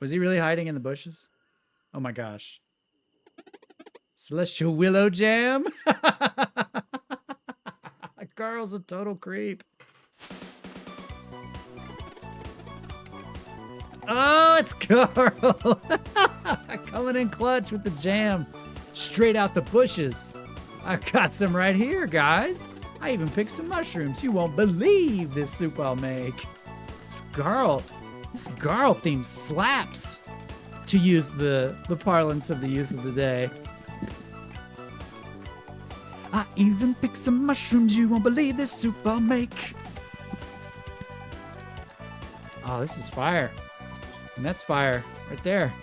Was he really hiding in the bushes? Oh my gosh. Celestial willow jam? Garl's a total creep. Oh, it's Garl. Coming in clutch with the jam. Straight out the bushes. I got some right here, guys. I even picked some mushrooms. You won't believe this soup I'll make. This Garl theme slaps, to use the parlance of the youth of the day. I even picked some mushrooms. You won't believe this soup I'll make. Oh, this is fire. And that's fire right there.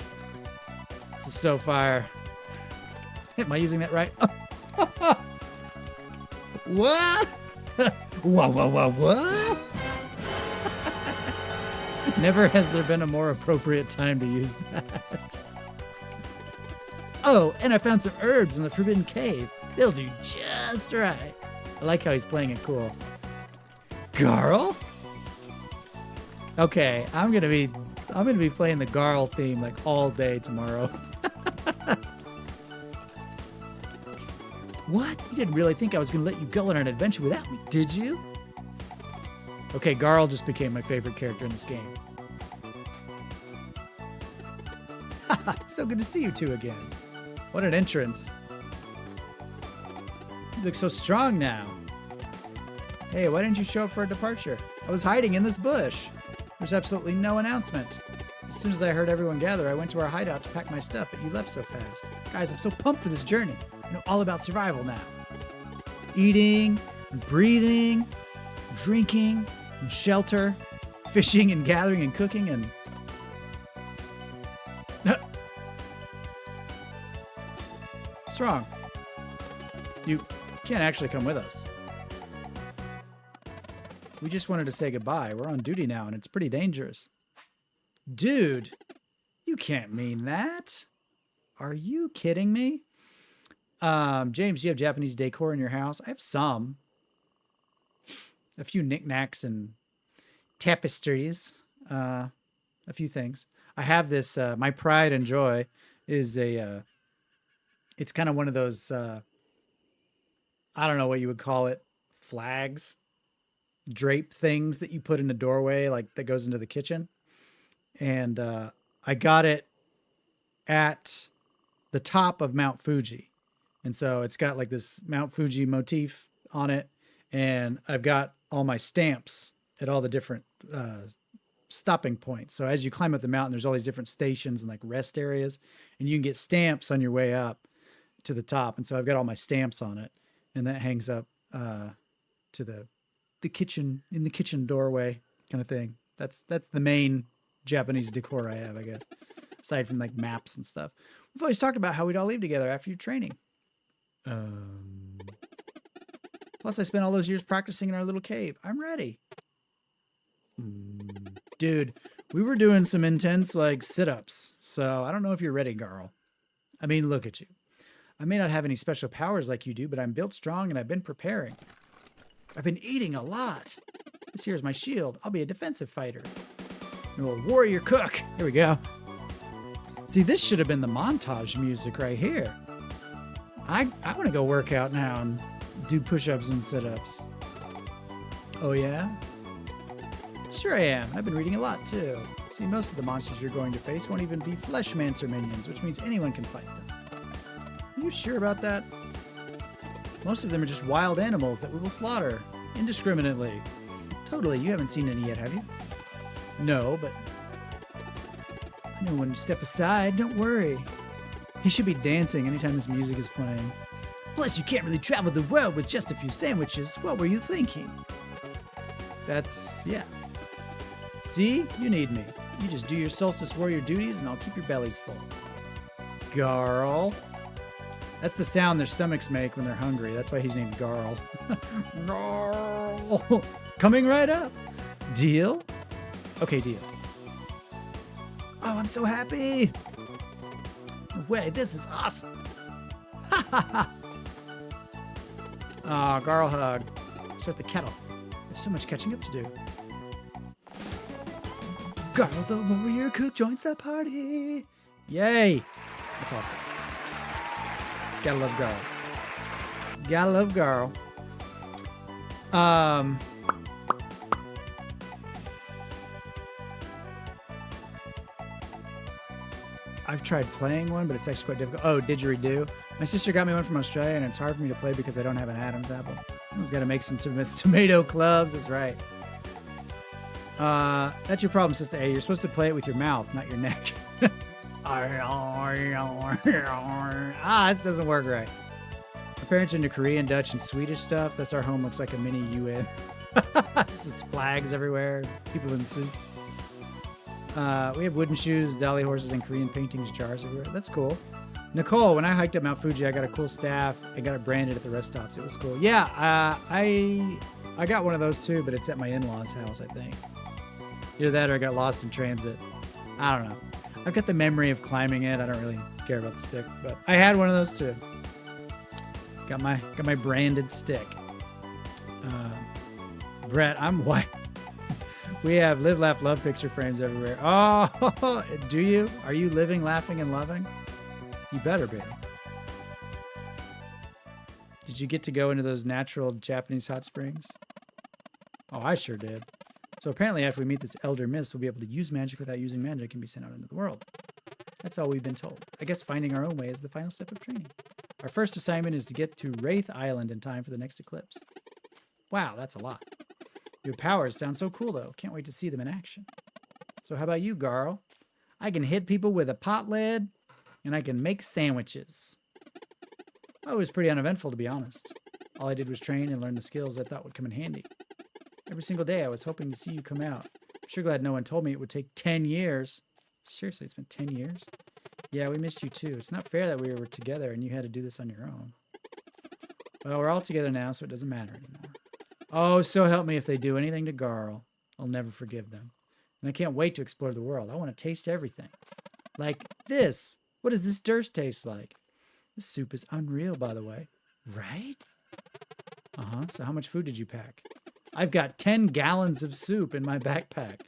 This is so fire. Am I using that right? What? What? Never has there been a more appropriate time to use that. Oh, and I found some herbs in the Forbidden Cave. They'll do just right. I like how he's playing it cool. Garl? Okay, I'm gonna be playing the Garl theme like all day tomorrow. What? You didn't really think I was gonna let you go on an adventure without me, did you? Okay, Garl just became my favorite character in this game. So good to see you two again. What an entrance. You look so strong now. Hey, why didn't you show up for a departure? I was hiding in this bush. There's absolutely no announcement. As soon as I heard everyone gather, I went to our hideout to pack my stuff, but you left so fast. Guys, I'm so pumped for this journey. I know all about survival now. Eating, and breathing, drinking, and shelter, fishing and gathering and cooking and... What's wrong? You can't actually come with us. We just wanted to say goodbye. We're on duty now, and it's pretty dangerous. Dude, you can't mean that. Are you kidding me? James, do you have Japanese decor in your house? I have some. A few knickknacks and tapestries. A few things. I have this, my pride and joy is a, it's kind of one of those, I don't know what you would call it, flags, drape things that you put in the doorway, like that goes into the kitchen. And I got it at the top of Mount Fuji. And so it's got like this Mount Fuji motif on it. And I've got all my stamps at all the different stopping points. So as you climb up the mountain, there's all these different stations and like rest areas. And you can get stamps on your way up to the top. And so I've got all my stamps on it. And that hangs up to the kitchen, in the kitchen doorway kind of thing. That's the main Japanese decor I have, I guess, aside from like maps and stuff. We've always talked about how we'd all leave together after your training. Plus I spent all those years practicing in our little cave. I'm ready. Dude, we were doing some intense like sit-ups, so I don't know if you're ready, Garl. I mean, look at you. I may not have any special powers like you do, but I'm built strong and I've been preparing. I've been eating a lot. This here's my shield. I'll be a defensive fighter. Or a warrior cook. Here we go. See, this should have been the montage music right here. I want to go work out now and do push-ups and sit-ups. Oh, yeah? Sure I am. I've been reading a lot, too. See, most of the monsters you're going to face won't even be Fleshmancer minions, which means anyone can fight them. Are you sure about that? Most of them are just wild animals that we will slaughter indiscriminately. Totally, you haven't seen any yet, have you? No, but I know when to step aside, don't worry. He should be dancing anytime this music is playing. Plus, you can't really travel the world with just a few sandwiches. What were you thinking? That's, yeah. See? You need me. You just do your Solstice Warrior duties and I'll keep your bellies full. Garl. That's the sound their stomachs make when they're hungry. That's why he's named Garl. Garl. Coming right up. Deal? Okay, deal. Oh, I'm so happy. No way, this is awesome. Ha ha ha. Aw, Garl hug. Start the kettle. There's so much catching up to do. Garl the warrior cook joins the party. Yay. That's awesome. Gotta love Garl. Gotta love Garl. I've tried playing one, but it's actually quite difficult. Oh, didgeridoo. My sister got me one from Australia, and it's hard for me to play because I don't have an Adam's apple. Someone's got to make some tomato clubs. That's right. That's your problem, Sister A. You're supposed to play it with your mouth, not your neck. This doesn't work right. My parents are into Korean, Dutch, and Swedish stuff. That's our home. Looks like a mini UN. It's just flags everywhere. People in suits. We have wooden shoes, dolly horses, and Korean paintings, jars everywhere. That's cool. Nicole, when I hiked up Mount Fuji, I got a cool staff. I got it branded at the rest stops. It was cool. Yeah, I got one of those too, but it's at my in-laws' house, I think. Either that or I got lost in transit. I don't know. I've got the memory of climbing it. I don't really care about the stick, but I had one of those too. Got my branded stick. Brett, I'm white. We have live, laugh, love picture frames everywhere. Oh, do you? Are you living, laughing, and loving? You better be. Did you get to go into those natural Japanese hot springs? Oh, I sure did. So apparently after we meet this Elder Mist, we'll be able to use magic without using magic and be sent out into the world. That's all we've been told. I guess finding our own way is the final step of training. Our first assignment is to get to Wraith Island in time for the next eclipse. Wow, that's a lot. Your powers sound so cool, though. Can't wait to see them in action. So how about you, Garl? I can hit people with a pot lid, and I can make sandwiches. Oh, it was pretty uneventful, to be honest. All I did was train and learn the skills I thought would come in handy. Every single day, I was hoping to see you come out. I'm sure glad no one told me it would take 10 years. Seriously, it's been 10 years? Yeah, we missed you too. It's not fair that we were together and you had to do this on your own. Well, we're all together now, so it doesn't matter anymore. Oh, so help me if they do anything to Garl. I'll never forgive them. And I can't wait to explore the world. I want to taste everything. Like this. What does this dirt taste like? This soup is unreal, by the way. Right? Uh-huh. So how much food did you pack? I've got 10 gallons of soup in my backpack.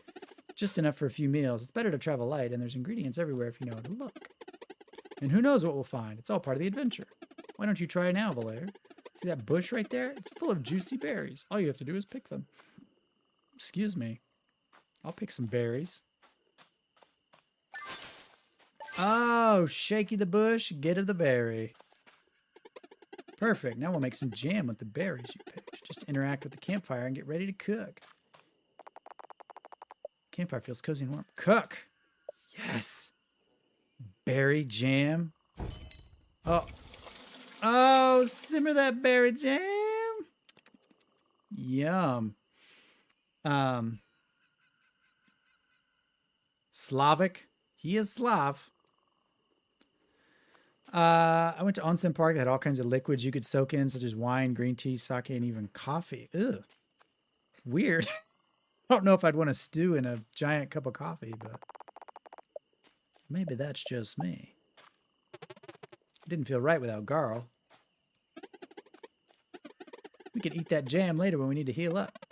Just enough for a few meals. It's better to travel light, and there's ingredients everywhere if you know where to look. And who knows what we'll find. It's all part of the adventure. Why don't you try now, Valere? See that bush right there? It's full of juicy berries. All you have to do is pick them. Excuse me. I'll pick some berries. Oh, shaky the bush, get of the berry. Perfect. Now we'll make some jam with the berries you picked. Just interact with the campfire and get ready to cook. Campfire feels cozy and warm. Cook! Yes! Berry jam. Oh. Oh, simmer that berry jam. Yum. Slavic. He is Slav. I went to Onsen Park. They had all kinds of liquids you could soak in, such as wine, green tea, sake, and even coffee. Ugh. Weird. I don't know if I'd want to stew in a giant cup of coffee, but maybe that's just me. Didn't feel right without Garl. We could eat that jam later when we need to heal up.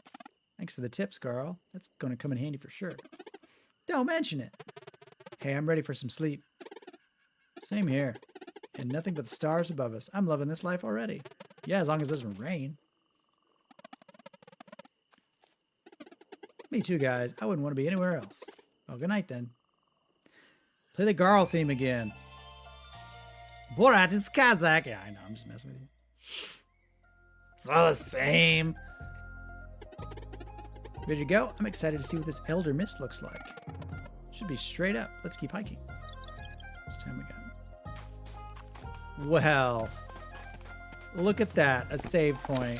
Thanks for the tips, Garl. That's going to come in handy for sure. Don't mention it. Hey, I'm ready for some sleep. Same here. And nothing but the stars above us. I'm loving this life already. Yeah, as long as it doesn't rain. Me too, guys. I wouldn't want to be anywhere else. Well, good night then. Play the Garl theme again. Borat is Kazakh. Yeah, I know. I'm just messing with you. It's all the same. Ready to go? I'm excited to see what this Elder Mist looks like. Should be straight up. Let's keep hiking. This time we got. Well, look at that. A save point.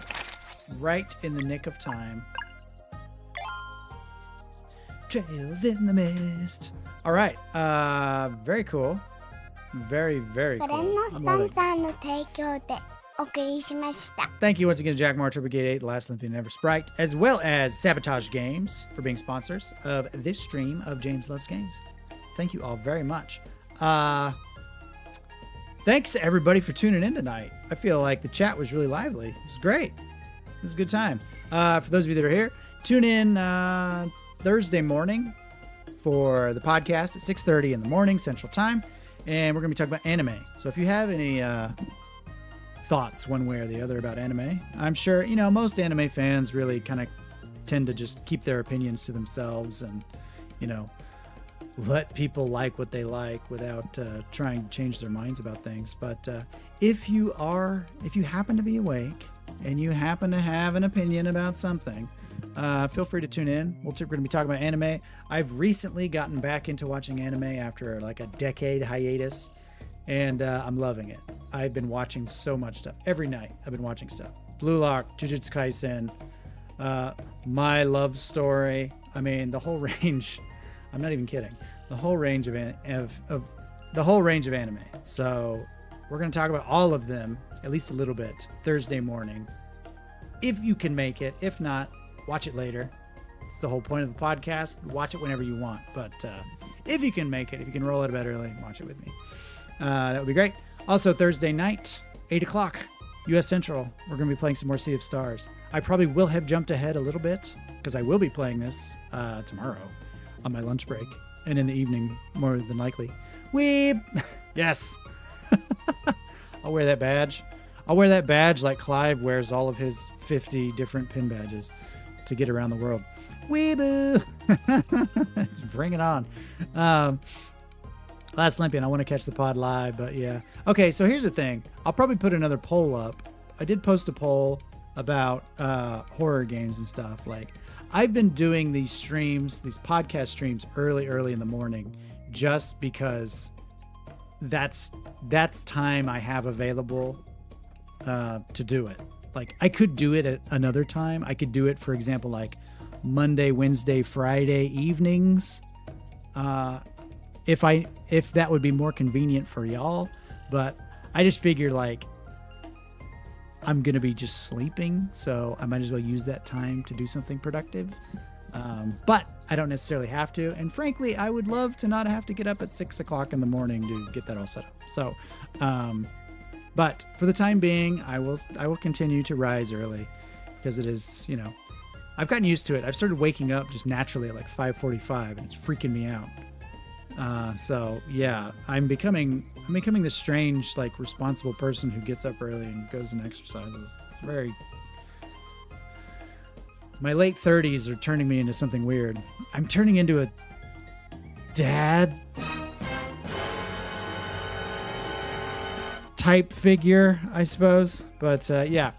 Right in the nick of time. Trails in the mist. All right. Very cool. Very, very cool. I'm loving this. Thank you once again to Jack Moore, Brigade 8, The Last Olympian Never Sprite, as well as Sabotage Games for being sponsors of this stream of James Loves Games. Thank you all very much. Thanks to everybody for tuning in tonight. I feel like the chat was really lively. It was great. It was a good time. For those of you that are here, tune in Thursday morning for the podcast at 6:30 in the morning Central Time, and we're going to be talking about anime. So if you have any thoughts one way or the other about anime, I'm sure, you know, most anime fans really kind of tend to just keep their opinions to themselves and, you know, let people like what they like without trying to change their minds about things. But if you happen to be awake and you happen to have an opinion about something, feel free to tune in. We're going to be talking about anime. I've recently gotten back into watching anime after like a decade hiatus, and I'm loving it. I've been watching so much stuff. Every night I've been watching stuff. Blue Lock, Jujutsu Kaisen, My Love Story. I mean, the whole range. I'm not even kidding. The whole range of the whole range of anime. So we're going to talk about all of them, at least a little bit, Thursday morning. If you can make it. If not, watch it later. It's the whole point of the podcast. Watch it whenever you want. But if you can make it, if you can roll out of bed early, watch it with me. That would be great. Also, Thursday night, 8 o'clock, U.S. Central, we're going to be playing some more Sea of Stars. I probably will have jumped ahead a little bit because I will be playing this tomorrow on my lunch break and in the evening, more than likely. Weeb! Yes! I'll wear that badge. I'll wear that badge like Clive wears all of his 50 different pin badges to get around the world. Weeboo! Let's bring it on. Last Olympian, I want to catch the pod live, but yeah. Okay, so here's the thing. I'll probably put another poll up. I did post a poll about horror games and stuff. Like, I've been doing these streams, these podcast streams early in the morning just because that's time I have available to do it. Like, I could do it at another time. I could do it, for example, like Monday, Wednesday, Friday evenings. If that would be more convenient for y'all, but I just figured like I'm going to be just sleeping, so I might as well use that time to do something productive. But I don't necessarily have to. And frankly, I would love to not have to get up at 6 o'clock in the morning to get that all set up. So, but for the time being, I will continue to rise early because it is, I've gotten used to it. I've started waking up just naturally at like 5:45 and it's freaking me out. So yeah, I'm becoming this strange, like, responsible person who gets up early and goes and exercises. It's my late 30s are turning me into something weird. I'm turning into a dad type figure, I suppose. But, yeah.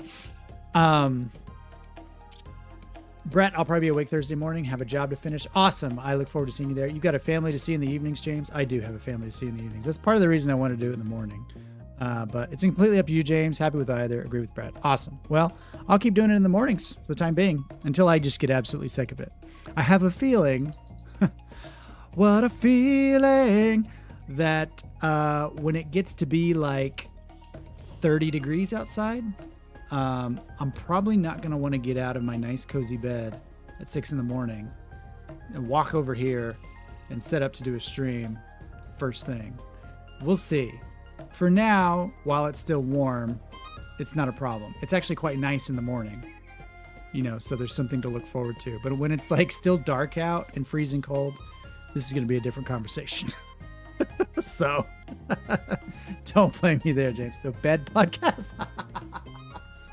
Brett, I'll probably be awake Thursday morning, have a job to finish. Awesome. I look forward to seeing you there. You got a family to see in the evenings, James? I do have a family to see in the evenings. That's part of the reason I want to do it in the morning. But it's completely up to you, James. Happy with either. Agree with Brett. Awesome. Well, I'll keep doing it in the mornings for the time being until I just get absolutely sick of it. I have a feeling, what a feeling, that when it gets to be like 30 degrees outside, I'm probably not going to want to get out of my nice cozy bed at 6 in the morning and walk over here and set up to do a stream first thing. We'll see. For now, while it's still warm, it's not a problem. It's actually quite nice in the morning, so there's something to look forward to. But when it's like still dark out and freezing cold, this is going to be a different conversation. So don't blame me there, James. So bed podcast.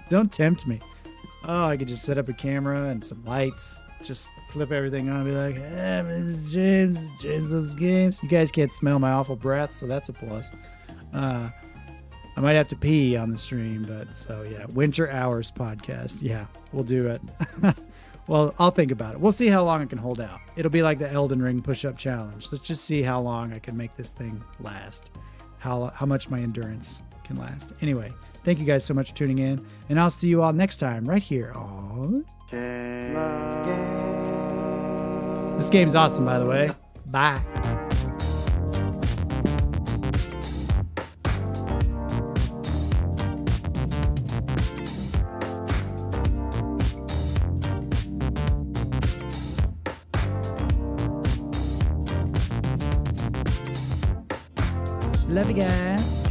Don't tempt me. Oh, I could just set up a camera and some lights, just flip everything on and be like, hey, my name is James. James loves games. You guys can't smell my awful breath, so that's a plus. I might have to pee on the stream, but so yeah, Winter Hours podcast. Yeah, we'll do it. Well, I'll think about it. We'll see how long I can hold out. It'll be like the Elden Ring push-up challenge. Let's just see how long I can make this thing last. How much my endurance can last. Anyway, thank you guys so much for tuning in, and I'll see you all next time right here on... This game's awesome, by the way. Bye. Love you guys.